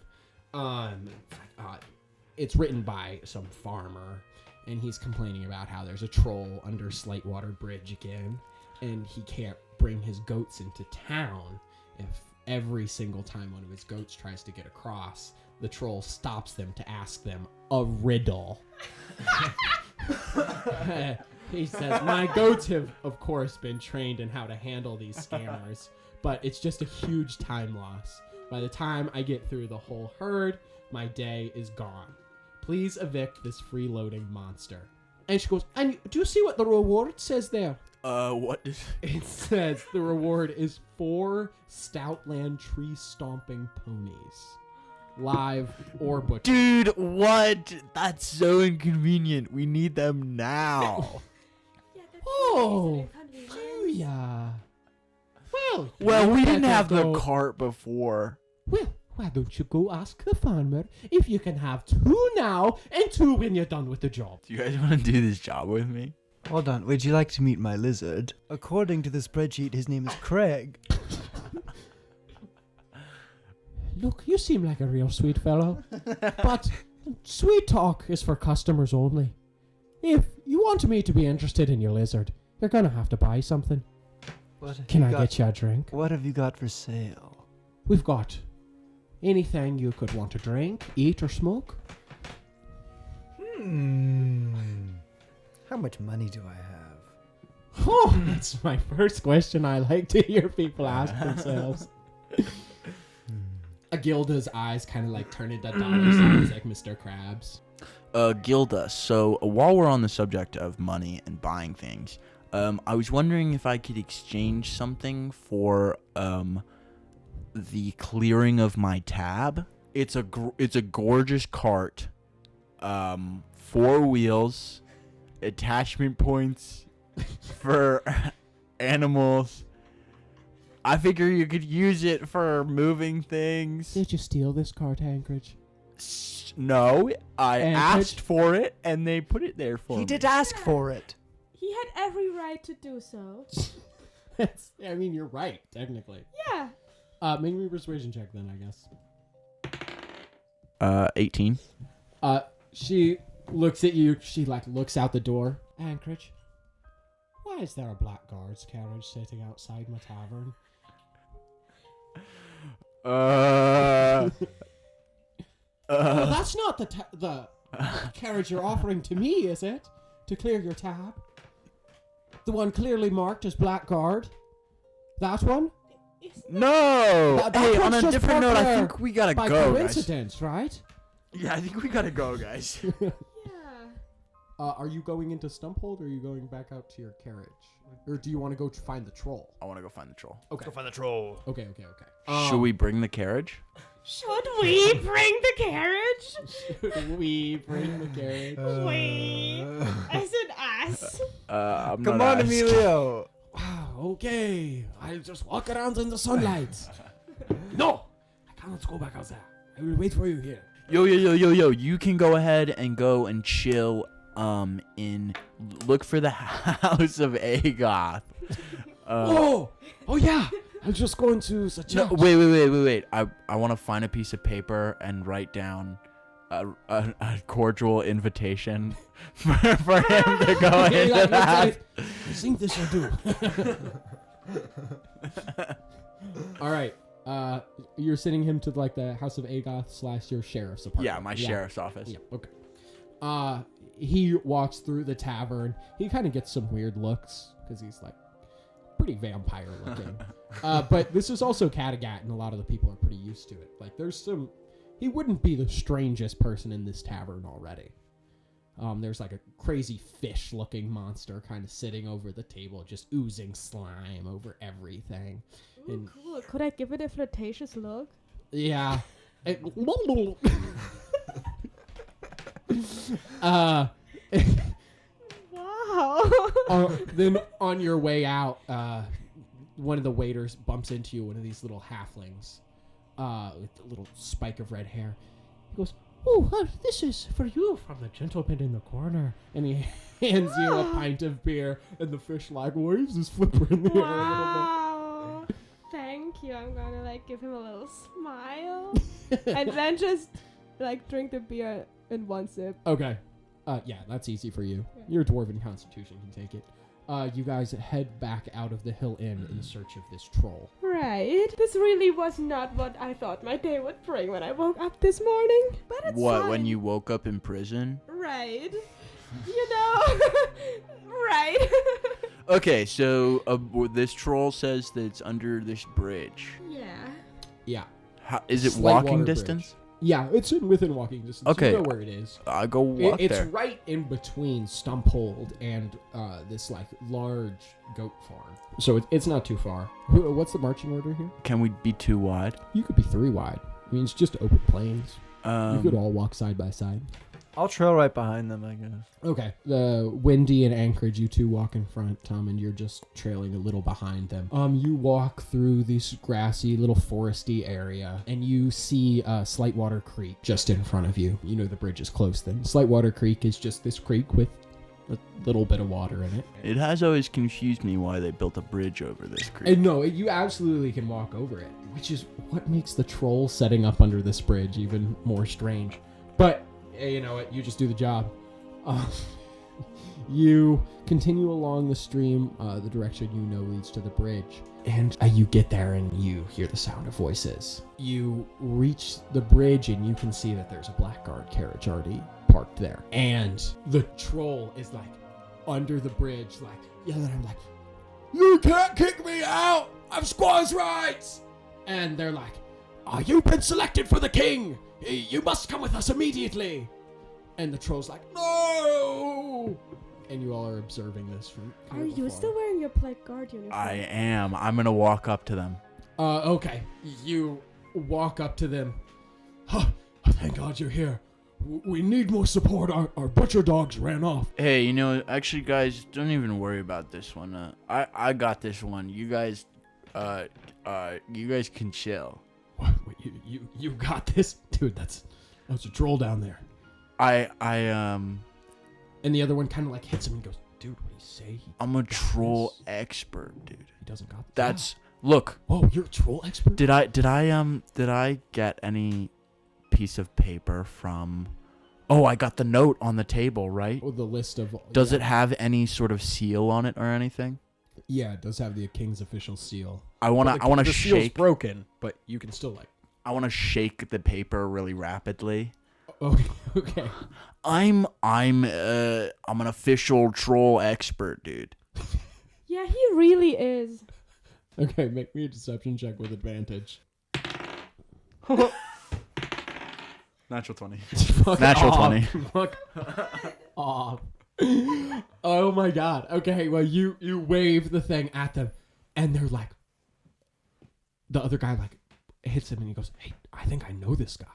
It's written by some farmer, and he's complaining about how there's a troll under Slightwater Bridge again, and he can't bring his goats into town if every single time one of his goats tries to get across, the troll stops them to ask them a riddle. He says, my goats have, of course, been trained in how to handle these scammers, but it's just a huge time loss. By the time I get through the whole herd, my day is gone. Please evict this freeloading monster. And she goes, and do you see what the reward says there? What is... It says the reward is 4 Stoutland tree stomping ponies. Live or butchered. Dude, what? That's so inconvenient. We need them now. Yeah, that's Oh, inconvenient. yeah. Well, we didn't better have the go- cart before. Well, why don't you go ask the farmer if you can have 2 now and 2 when you're done with the job? Do you guys want to do this job with me? Hold on. Would you like to meet my lizard? According to the spreadsheet, his name is Craig. Look, you seem like a real sweet fellow, but sweet talk is for customers only. If you want me to be interested in your lizard, you're gonna have to buy something. Can I get you a drink? What have you got for sale? We've got anything you could want to drink, eat, or smoke. How much money do I have? Oh, that's my first question I like to hear people ask themselves. Agilda's eyes kind of like turn into dollar signs like Mr. Krabs. Gilda, so while we're on the subject of money and buying things, I was wondering if I could exchange something for the clearing of my tab. It's a gorgeous cart, 4 wheels, attachment points for animals. I figure you could use it for moving things. Did you steal this cart, Anchorage? No, I And asked for it, and they put it there for me. He did ask for it. He had every right to do so. I mean, you're right, technically. Yeah. Make me a persuasion check then, I guess. 18. She looks at you. She looks out the door. Anchorage, why is there a black guard's carriage sitting outside my tavern? Uh, Well, that's not the carriage you're offering to me, is it? To clear your tab? The one clearly marked as black guard? That one? no! That Hey, on one's a just different note, parked I there think we gotta By go, guys. coincidence, right? Yeah, I think we gotta go, guys. Yeah. Are you going into Stumphold or are you going back out to your carriage? Or do you want to go find the troll? I want to go find the troll. Okay. Go find the troll. Okay. Should we bring the carriage? Should we bring the carriage? Should we bring the carriage? We. As an us. I'm Come not on, asking. Emilio. Okay, I'll just walk around in the sunlight. No, I cannot go back out there. I will wait for you here. Yo. You can go ahead and go and chill. Look for the House of Agoth. Oh yeah. I'm just going to suggest. No, wait. I want to find a piece of paper and write down a cordial invitation for him to go into the house. I think this will do. All right. You're sending him to like the House of Agoth / your sheriff's apartment. Yeah, my sheriff's office. Yeah. Okay. He walks through the tavern. He kind of gets some weird looks because he's like pretty vampire looking. But this is also Kattegat, and a lot of the people are pretty used to it. Like, he wouldn't be the strangest person in this tavern already. There's like a crazy fish-looking monster kind of sitting over the table, just oozing slime over everything. Ooh, And cool. Could I give it a flirtatious look? yeah. Wow. Then on your way out, one of the waiters bumps into you, one of these little halflings with a little spike of red hair. He goes, Oh, this is for you from the gentleman in the corner. And he hands you a pint of beer, and the fish like waves his flipper in the air a little Wow. Thank you. I'm gonna like give him a little smile. And then just like drink the beer in one sip. bit. Okay. Yeah, that's easy for you. Yeah. Your dwarven constitution can take it. You guys head back out of the Hill Inn in search of this troll. Right. This really was not what I thought my day would bring when I woke up this morning. But it's What, fine. when you woke up in prison? Right. You know. Right. Okay, so this troll says that it's under this bridge. Yeah. Yeah. Is it Slight walking water bridge. distance? Yeah, it's within walking distance. Okay. You know where it is. I go walk It's there. right in between Stumphold and this like large goat farm. So it's not too far. What's the marching order here? Can we be too wide? You could be 3 wide. I mean, it's just open plains. You could all walk side by side. I'll trail right behind them, I guess. Okay. Wendy and Anchorage, you two walk in front, Tom, and you're just trailing a little behind them. You walk through this grassy little foresty area, and you see Slightwater Creek just in front of you. You know the bridge is close then. Slightwater Creek is just this creek with a little bit of water in it. It has always confused me why they built a bridge over this creek. And no, you absolutely can walk over it, which is what makes the troll setting up under this bridge even more strange. But you know what? You just do the job. You continue along the stream, the direction you know leads to the bridge. And you get there and you hear the sound of voices. You reach the bridge and you can see that there's a blackguard carriage already parked there. And the troll is like under the bridge, like yelling at him like, "You can't kick me out! I'm squaw's rights!" And they're like, "You've been selected for the king! You must come with us immediately!" And the troll's like, "No!" And you all are observing this from kind Are of you afar. still wearing your Plague Guard uniform? I am. I'm gonna walk up to them. Okay. You walk up to them. Thank God you're here. We need more support. Our butcher dogs ran off. Hey, you know, actually, guys, don't even worry about this one. I got this one. You guys can chill. What? You got this? Dude, that's a troll down there. And the other one kind of like hits him and goes, "Dude, what do you say?" I'm a troll expert, dude. He doesn't got That's look. Oh, you're a troll expert? Did I get any piece of paper from? Oh, I got the note on the table, right? Oh, the list of... Does yeah. it have any sort of seal on it or anything? Yeah, it does have the king's official seal. I wanna the seal's shake. broken, but you can still like. I wanna shake the paper really rapidly. Oh, okay. I'm an official troll expert, dude. Yeah, he really is. Okay, make me a deception check with advantage. Natural 20. Fuck Natural off. 20. Fuck off. Oh my god. Okay, well you wave the thing at them and they're like, the other guy like hits him and he goes, "Hey, I think I know this guy.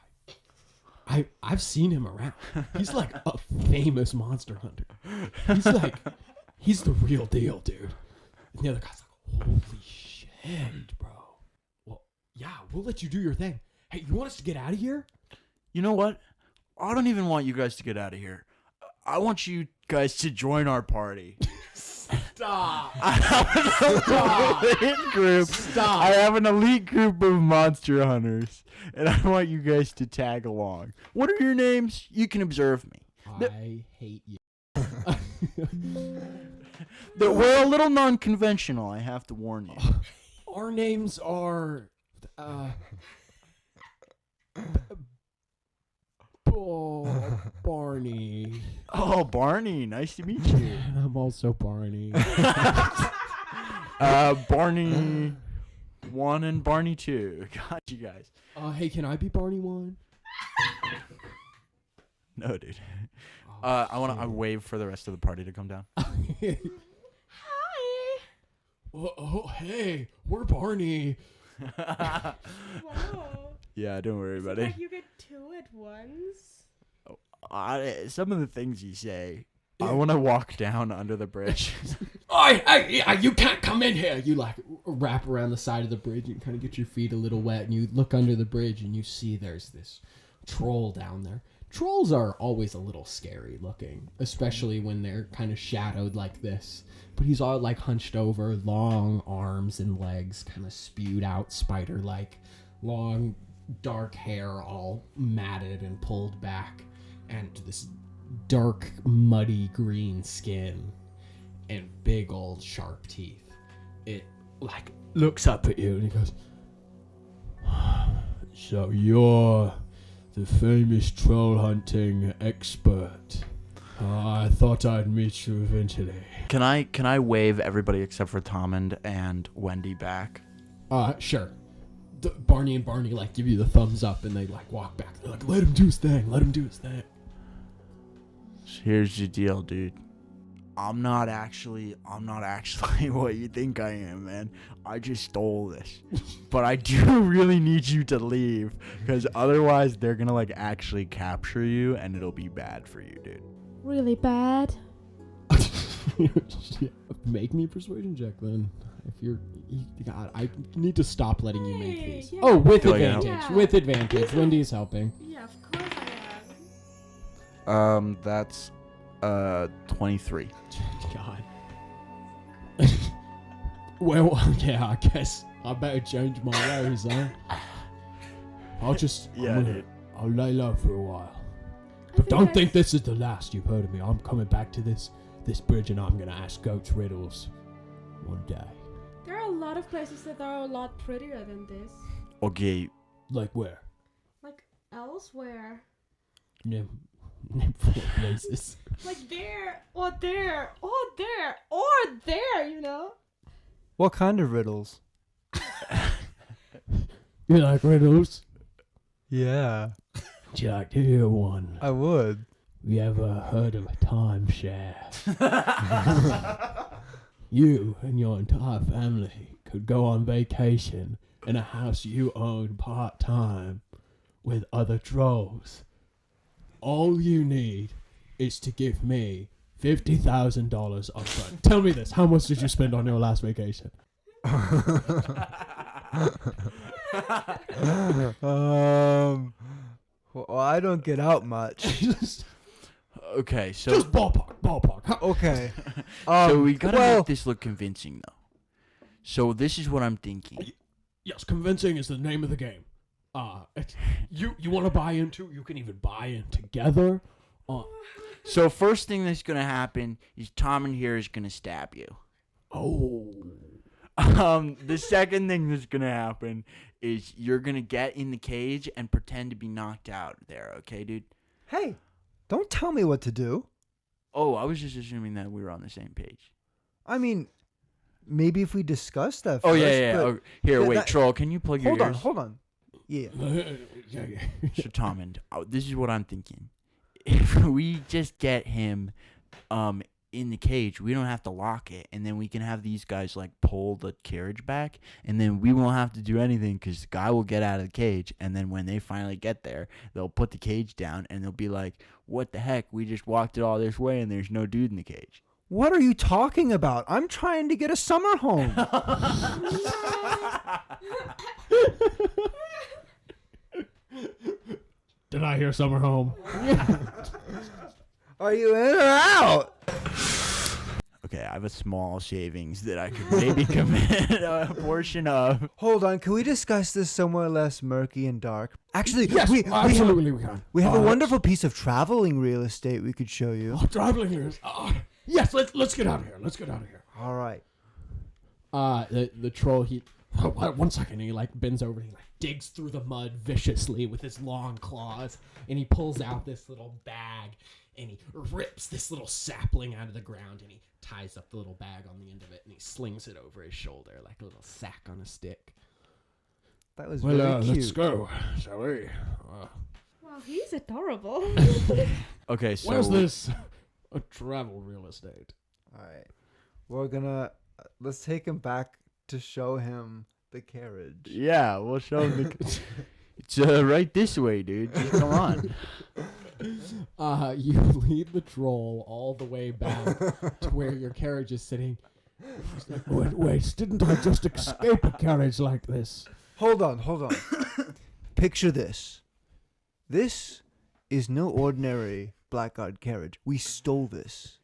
I've seen him around. He's like a famous monster hunter. He's the real deal, dude." And the other guy's like, "Holy shit, bro. Well, yeah, we'll let you do your thing. Hey, you want us to get out of here?" You know what? I don't even want you guys to get out of here. I want you guys to join our party. Stop. I have an elite group. Stop. I have an elite group of monster hunters, and I want you guys to tag along. What are your names? You can observe me. I hate you. We're a little non-conventional, I have to warn you. Our names are Barney. Oh, Barney, nice to meet you. And I'm also Barney. Barney 1 and Barney 2. Got you guys. Hey, can I be Barney 1? No, dude. I wave for the rest of the party to come down. Hi. Oh, hey, we're Barney. Whoa. Yeah, don't worry Is it about it. like you get two at once? Some of the things you say, I want to walk down under the bridge. Hey, you can't come in here. You like wrap around the side of the bridge and kind of get your feet a little wet, and you look under the bridge and you see there's this troll down there. Trolls are always a little scary looking, especially when they're kind of shadowed like this. But he's all like hunched over, long arms and legs, kind of spewed out spider-like, long dark hair all matted and pulled back, and this dark muddy green skin and big old sharp teeth. It like looks up at you and he goes, "So you're the famous troll hunting expert. I thought I'd meet you eventually." Can I wave everybody except for Tommund and Wendy back? Sure. Barney and Barney like give you the thumbs up and they like walk back. They're like, "Let him do his thing. Let him do his thing." Here's your deal, dude. I'm not actually what you think I am, man. I just stole this. But I do really need you to leave, because otherwise they're gonna like actually capture you and it'll be bad for you, dude. Really bad. Make me a persuasion check then. If you're, God, I need to stop letting you make these. Yeah. Oh, with Do I get advantage. help? With advantage. Wendy's helping. Yeah, of course I am. That's 23. God. Well, yeah, I guess I better change my ways, huh? I'll lay low for a while. But don't think this is the last you've heard of me. I'm coming back to this bridge and I'm gonna ask goats riddles one day. There are a lot of places that are a lot prettier than this. Okay. Like where? Like elsewhere. Name 4 places. Like there, or there, or there, or there, you know? What kind of riddles? You like riddles? Yeah, Would you like to hear one? I would. You ever heard of a timeshare? You and your entire family could go on vacation in a house you own part-time with other trolls. All you need is to give me $50,000 upfront. Tell me this. How much did you spend on your last vacation? Well, I don't get out much. Okay, so Just ballpark. Okay. so we gotta well, make this look convincing, though. So this is what I'm thinking. Yes, convincing is the name of the game. You want to buy into? You can even buy in together. So first thing that's gonna happen is Tommund here is gonna stab you. Oh. The second thing that's gonna happen is you're gonna get in the cage and pretend to be knocked out there. Okay, dude? hey, don't tell me what to do. Oh, I was just assuming that we were on the same page. I mean, maybe if we discuss that Oh first. yeah. but Oh, here, th- wait, that- Troll. Can you plug your ears? Hold on. Yeah. So Tommund, this is what I'm thinking. If we just get him in the cage, we don't have to lock it, and then we can have these guys like pull the carriage back, and then we won't have to do anything because the guy will get out of the cage, and then when they finally get there, they'll put the cage down, and they'll be like, "What the heck? We just walked it all this way, and there's no dude in the cage." What are you talking about? I'm trying to get a summer home. Did I hear summer home? Are you in or out? Okay, I have a small savings that I could maybe commit a portion of. Hold on. Can we discuss this somewhere less murky and dark? Actually, Yes, we absolutely we can. have a wonderful piece of traveling real estate we could show you. Traveling news. Yes, let's get out of here. Let's get out of here. All right. The troll, he... one second, he like bends over and he like digs through the mud viciously with his long claws, and he pulls out this little bag, and he rips this little sapling out of the ground, and he ties up the little bag on the end of it, and he slings it over his shoulder like a little sack on a stick. That was very cute. Let's go, shall we? Wow, he's adorable. Okay, so Where's this travel real estate? All right. We're gonna let's take him back to show him the carriage. Yeah, we'll show him the. It's right this way, dude. Just come on. You lead the troll all the way back to where your carriage is sitting. He's like, wait, didn't I just escape a carriage like this? Hold on. Picture this. This is no ordinary blackguard carriage. We stole this.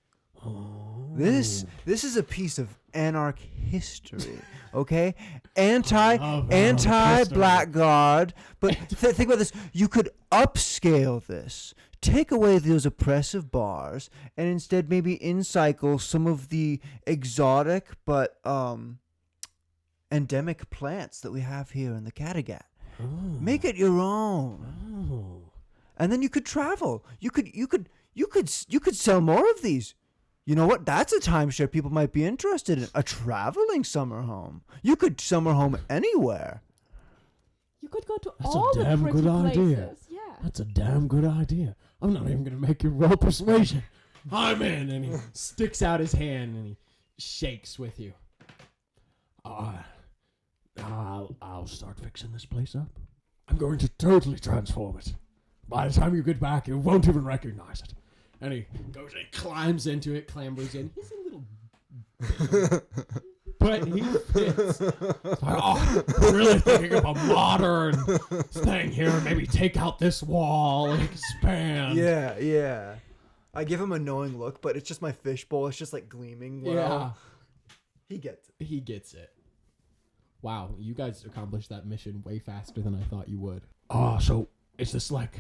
Oh. This is a piece of anarch history, okay? love Anti-blackguard. But think about this. You could upscale this. Take away those oppressive bars and instead maybe incycle some of the exotic but endemic plants that we have here in the Kattegat. Oh. Make it your own. Oh. And then you could travel. You could sell more of these. You know what? That's a timeshare people might be interested in. A traveling summer home. You could summer home anywhere. You could go to That's a all the damn pretty good idea. places. Yeah. That's a damn good idea. I'm not even going to make you roll persuasion. I'm in. And he sticks out his hand and he shakes with you. I'll start fixing this place up. I'm going to totally transform it. By the time you get back, you won't even recognize it. And he goes and climbs into it, clambers in. He's a little big, but he fits. I'm really thinking of a modern thing here. Maybe take out this wall and expand. Yeah. I give him a knowing look, but it's just my fishbowl. It's just like gleaming. Well. He gets it. He gets it. Wow, you guys accomplished that mission way faster than I thought you would. So is this like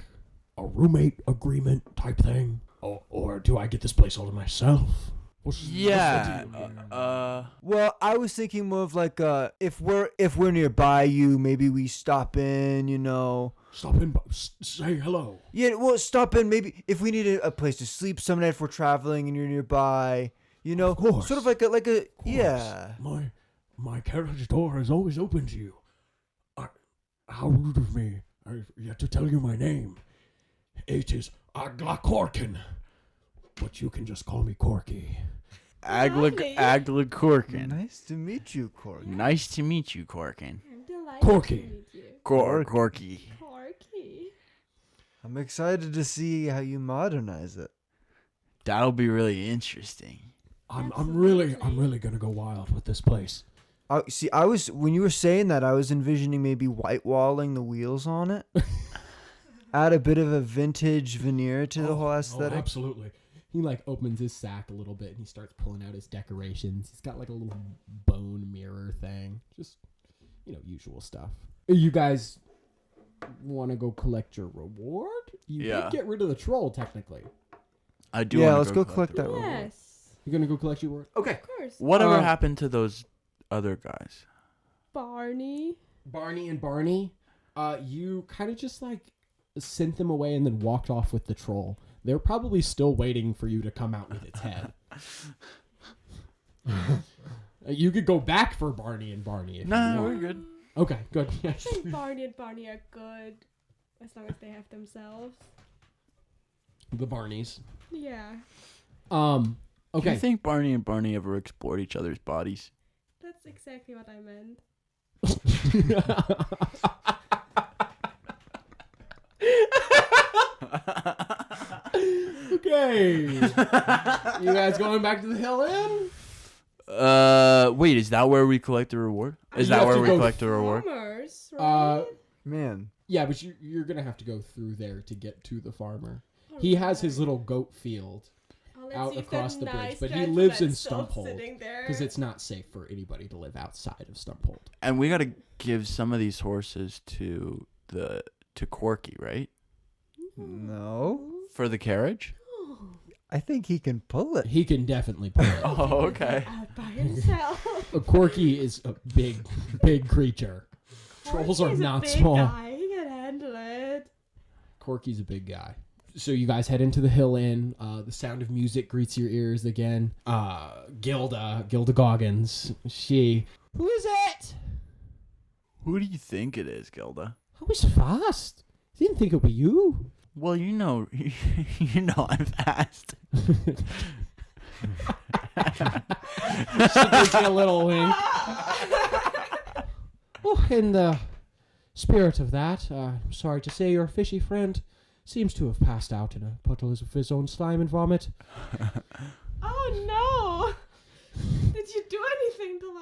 a roommate agreement type thing? Or do I get this place all to myself? What's the deal? Well, I was thinking more of like if we're nearby you, maybe we stop in, you know. Stop in, say hello. Yeah, well, stop in. Maybe if we need a place to sleep some night if we're traveling and you're nearby, you know, Of course. sort of like a Of course. yeah. My carriage door is always open to you. How rude of me. I have to tell you my name. It is Aglacorkin. But you can just call me Corky. Lovely. Agla Corkin. Nice to meet you, Corky. Nice to meet you, Corkin. I'm delighted Corky. to meet you. Corky. Corky. I'm excited to see how you modernize it. That'll be really interesting. I'm really gonna go wild with this place. When you were saying that, I was envisioning maybe white walling the wheels on it. Add a bit of a vintage veneer to the whole aesthetic. Absolutely. He like opens his sack a little bit and he starts pulling out his decorations. He's got like a little bone mirror thing. Just, usual stuff. You guys want to go collect your reward? You Yeah. did get rid of the troll, technically. I do. Yeah, wanna let's go collect the that reward. reward. Yes. You're going to go collect your reward? Okay. Of course. Whatever happened to those other guys? Barney. Barney and Barney, you kind of just like sent them away and then walked off with the troll. They're probably still waiting for you to come out with its head. You could go back for Barney and Barney if you No, want. we're good. Okay, good. I think Barney and Barney are good as long as they have themselves. The Barneys. Yeah. Do Okay. you think Barney and Barney ever explored each other's bodies? That's exactly what I meant. Okay. You guys going back to the Hill Inn? Wait, is that where we collect the reward? Is You that have where to we go collect the reward? Farmers, right? Man. Yeah, but you're going to have to go through there to get to the farmer. He has his little goat field Oh, let's out see if across that the bridge, nice but he gentleman lives in still Stumphold sitting there. because it's not safe for anybody to live outside of Stumphold. And we gotta give some of these horses to Corky, right? No. For the carriage? I think he can pull it. He can definitely pull it. Oh, okay. Out by himself. Corky is a big creature. Trolls are He's a not big small. Guy. He can handle it. Corky's a big guy. So you guys head into the Hill Inn. The sound of music greets your ears again. Gilda Goggins. Who is it? Who do you think it is, Gilda? I was fast. Didn't think it was you. Well, you know I'm fast. She gives you a little wink. Oh, in the spirit of that, I'm sorry to say your fishy friend seems to have passed out in a puddle of his own slime and vomit. Oh no! Did you do anything to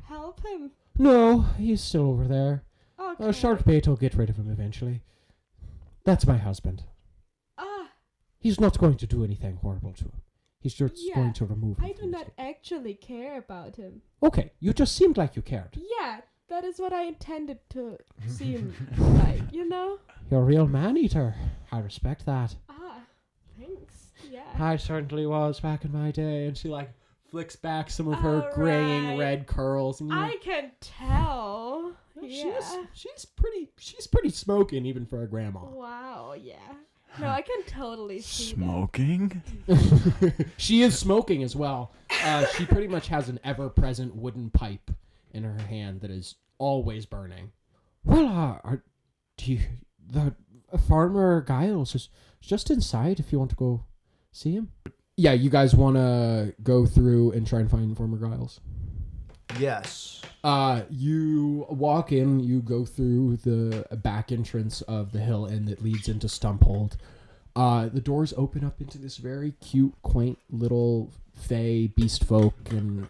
help him? No, he's still over there. Okay. Sharkbait will get rid of him eventually. That's my husband. He's not going to do anything horrible to him. He's just going to remove him. I do not actually care about him. Okay, you just seemed like you cared. Yeah, that is what I intended to seem like, you know? You're a real man-eater. I respect that. Ah, thanks. Yeah. I certainly was back in my day. And she, like, flicks back some of her graying red curls. And I can tell. She's pretty smoking even for a grandma. Wow, yeah. No, I can totally see Smoking? She is smoking as well. She pretty much has an ever-present wooden pipe in her hand that is always burning. Well, the farmer Giles is just inside if you want to go see him. Yeah, you guys want to go through and try and find Farmer Giles? Yes. You walk in, you go through the back entrance of the hill inn that leads into Stumphold. The doors open up into this very cute, quaint little fae beast folk and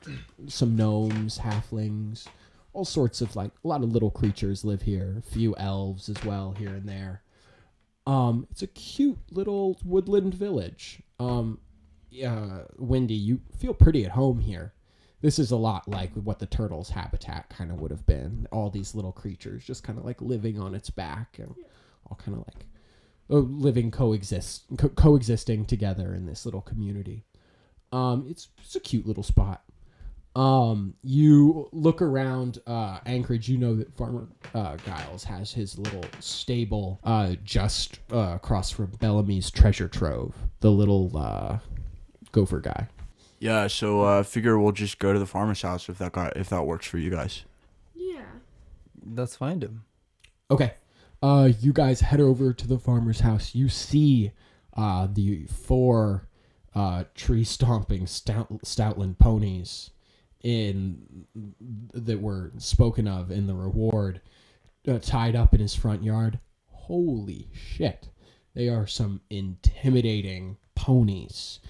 some gnomes, halflings, all sorts of a lot of little creatures live here. A few elves as well here and there. It's a cute little woodland village. Wendy, you feel pretty at home here. This is a lot like what the turtle's habitat kind of would have been. All these little creatures just kind of living on its back and all kind of living coexisting together in this little community. It's a cute little spot. You look around Anchorage, you know that Farmer Giles has his little stable just across from Bellamy's treasure trove, the little gopher guy. Yeah, so figure we'll just go to the farmer's house if that works for you guys. Yeah. Let's find him. Okay. You guys head over to the farmer's house. You see the 4 tree-stomping Stoutland ponies that were spoken of in the reward tied up in his front yard. Holy shit. They are some intimidating ponies.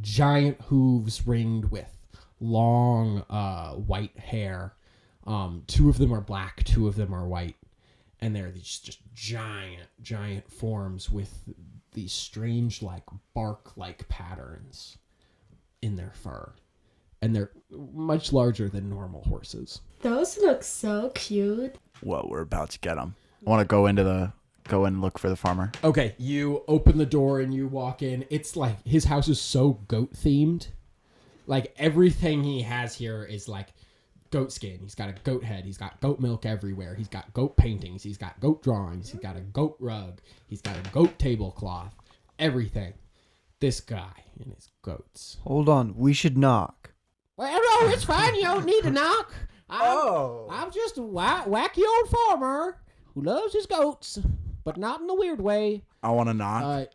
Giant hooves ringed with long white hair. 2 of them are black, 2 of them are white. And they're these just giant forms with these strange bark-like patterns in their fur. And they're much larger than normal horses. Those look so cute. Well, we're about to get them. I want to go and look for the farmer. Okay, you open the door and you walk in. It's his house is so goat themed. Everything he has here is goat skin. He's got a goat head. He's got goat milk everywhere. He's got goat paintings. He's got goat drawings. He's got a goat rug. He's got a goat tablecloth. Everything. This guy and his goats. Hold on. We should knock. Well, no, it's fine. You don't need to knock. I'm just a wacky old farmer who loves his goats, but not in a weird way. I want to knock.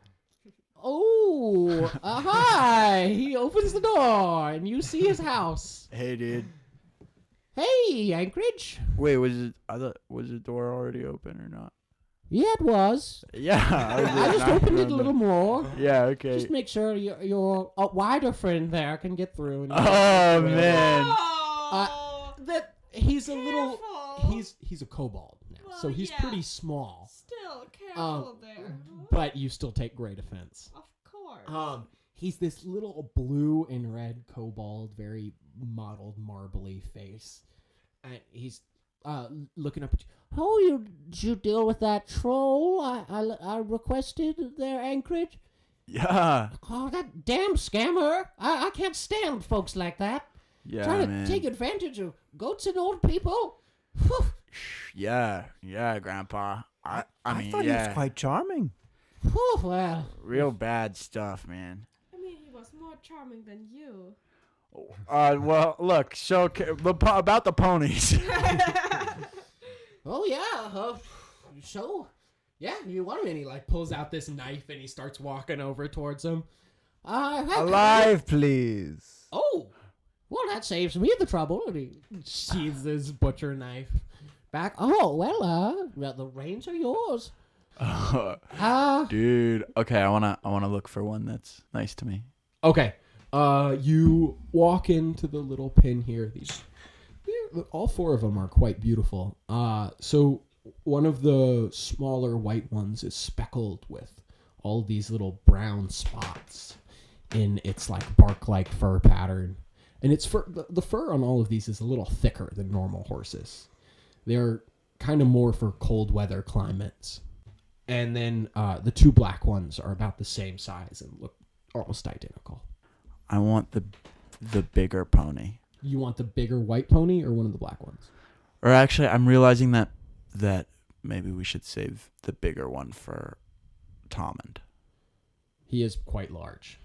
Hi. He opens the door, and you see his house. Hey, dude. Hey, Anchorage. Wait, was the door already open or not? Yeah, it was. Yeah. I just opened it a little more. Yeah, okay. Just make sure your wider friend there can get through. And man. He's a little. He's a kobold now, Well, so he's yeah. pretty small. Still careful there. But you still take great offense. Of course. He's this little blue and red kobold, very mottled, marbly face, and he's looking up at you. Oh, did you deal with that troll I requested there, Anchorage? Yeah. Oh, that damn scammer! I can't stand folks like that. Yeah, Trying man. to take advantage of goats and old people. Whew. Yeah, Grandpa. I mean, thought he was quite charming. Whew, well, real bad stuff, man. I mean, he was more charming than you. Well, look. So about the ponies. oh yeah. So, yeah, you want him? And he pulls out this knife and he starts walking over towards him. Alive, please. Oh, well, that saves me the trouble. And he sheathes his butcher knife back. Oh, well, the reins are yours. Dude. Okay, I wanna look for one that's nice to me. Okay. You walk into the little pin here. All 4 of them are quite beautiful. So one of the smaller white ones is speckled with all these little brown spots in its like bark-like fur pattern. And it's the fur on all of these is a little thicker than normal horses. They're kind of more for cold weather climates. And then the 2 black ones are about the same size and look almost identical. I want the bigger pony. You want the bigger white pony or one of the black ones? Or actually, I'm realizing that maybe we should save the bigger one for Tommund. He is quite large.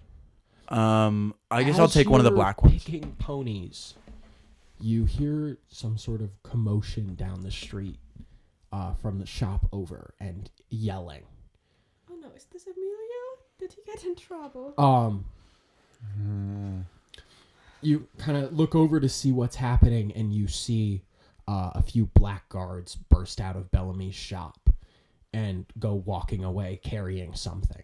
I guess I'll take one of the black ones. Picking ponies, you hear some sort of commotion down the street from the shop over and yelling. Oh no, is this Emilio? Did he get in trouble? You kind of look over to see what's happening, and you see a few black guards burst out of Bellamy's shop and go walking away carrying something.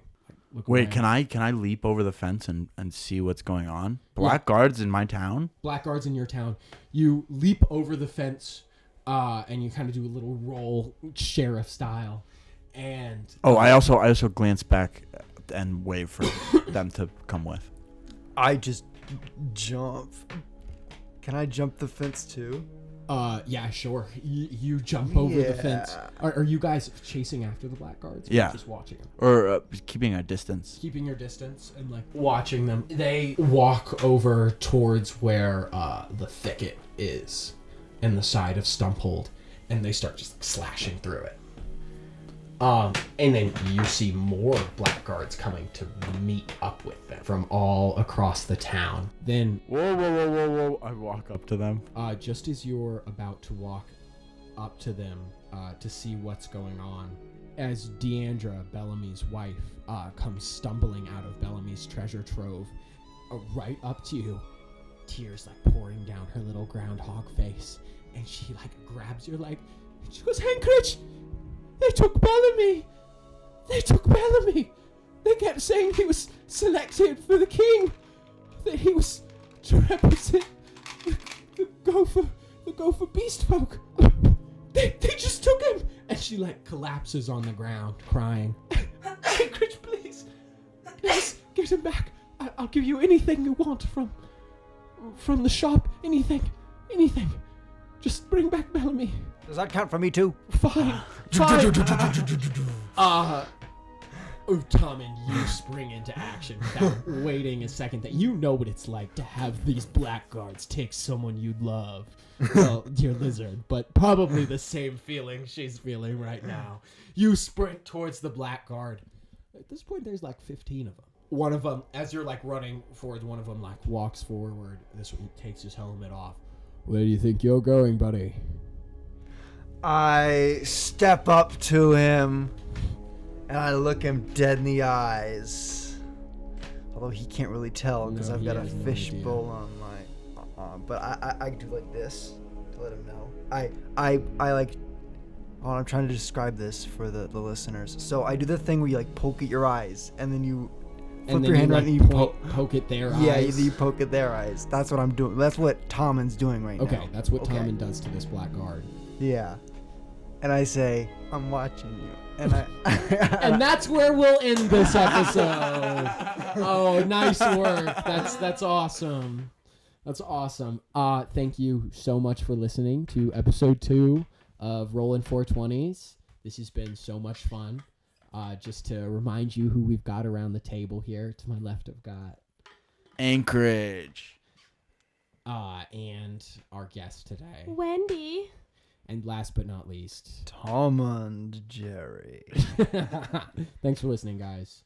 Wait, can I leap over the fence and see what's going on? Black guards in my town? Black guards in your town. You leap over the fence, and you kind of do a little roll, sheriff style. And I also glance back and wave for them to come with. I just jump. Can I jump the fence too? Yeah, sure. You jump over the fence. Are you guys chasing after the black guards? Or Yeah. just watching them? Or keeping a distance. Keeping your distance and like watching them. They walk over towards where the thicket is in the side of Stumphold, and they start just slashing through it. And then you see more black guards coming to meet up with them from all across the town. Then, Whoa. I walk up to them. just as you're about to walk up to them to see what's going on, as Deandra, Bellamy's wife, comes stumbling out of Bellamy's treasure trove, right up to you, tears like pouring down her little groundhog face, and she like grabs your leg. She goes, "Anchorage! They took Bellamy! They took Bellamy! They kept saying he was selected for the king! That he was to represent the Gopher beast folk! They just took him!" And she like collapses on the ground, crying. "Anchorage, please! Please, get him back! I'll give you anything you want from the shop. Anything. Just bring back Bellamy." Does that count for me too? Fine. Tommund, you spring into action without waiting a second. That you know what it's like to have these black guards take someone you love. Well, your lizard, but probably the same feeling she's feeling right now. You sprint towards the black guard. At this point, there's like 15 of them. One of them, as you're like running forward, one of them like walks forward. This one takes his helmet off. "Where do you think you're going, buddy?" I step up to him and I look him dead in the eyes. Although he can't really tell because No, I've he got a has no fishbowl on my but I do like this to let him know. I like I'm trying to describe this for the listeners. So I do the thing where you like poke at your eyes and then you flip your hand around and you poke at their eyes. Yeah, you poke at their eyes. That's what I'm doing. That's what Tommund's doing right now. Okay, that's what Tommund does to this black guard. Yeah. And I say, "I'm watching you." And And that's where we'll end this episode. Oh, nice work. That's awesome. That's awesome. Thank you so much for listening to episode 2 of Rollin' 420s. This has been so much fun. Just to remind you who we've got around the table here. To my left, I've got Anchorage. And our guest today. Wendy. And last but not least, Tommund, Jerry. thanks for listening, guys.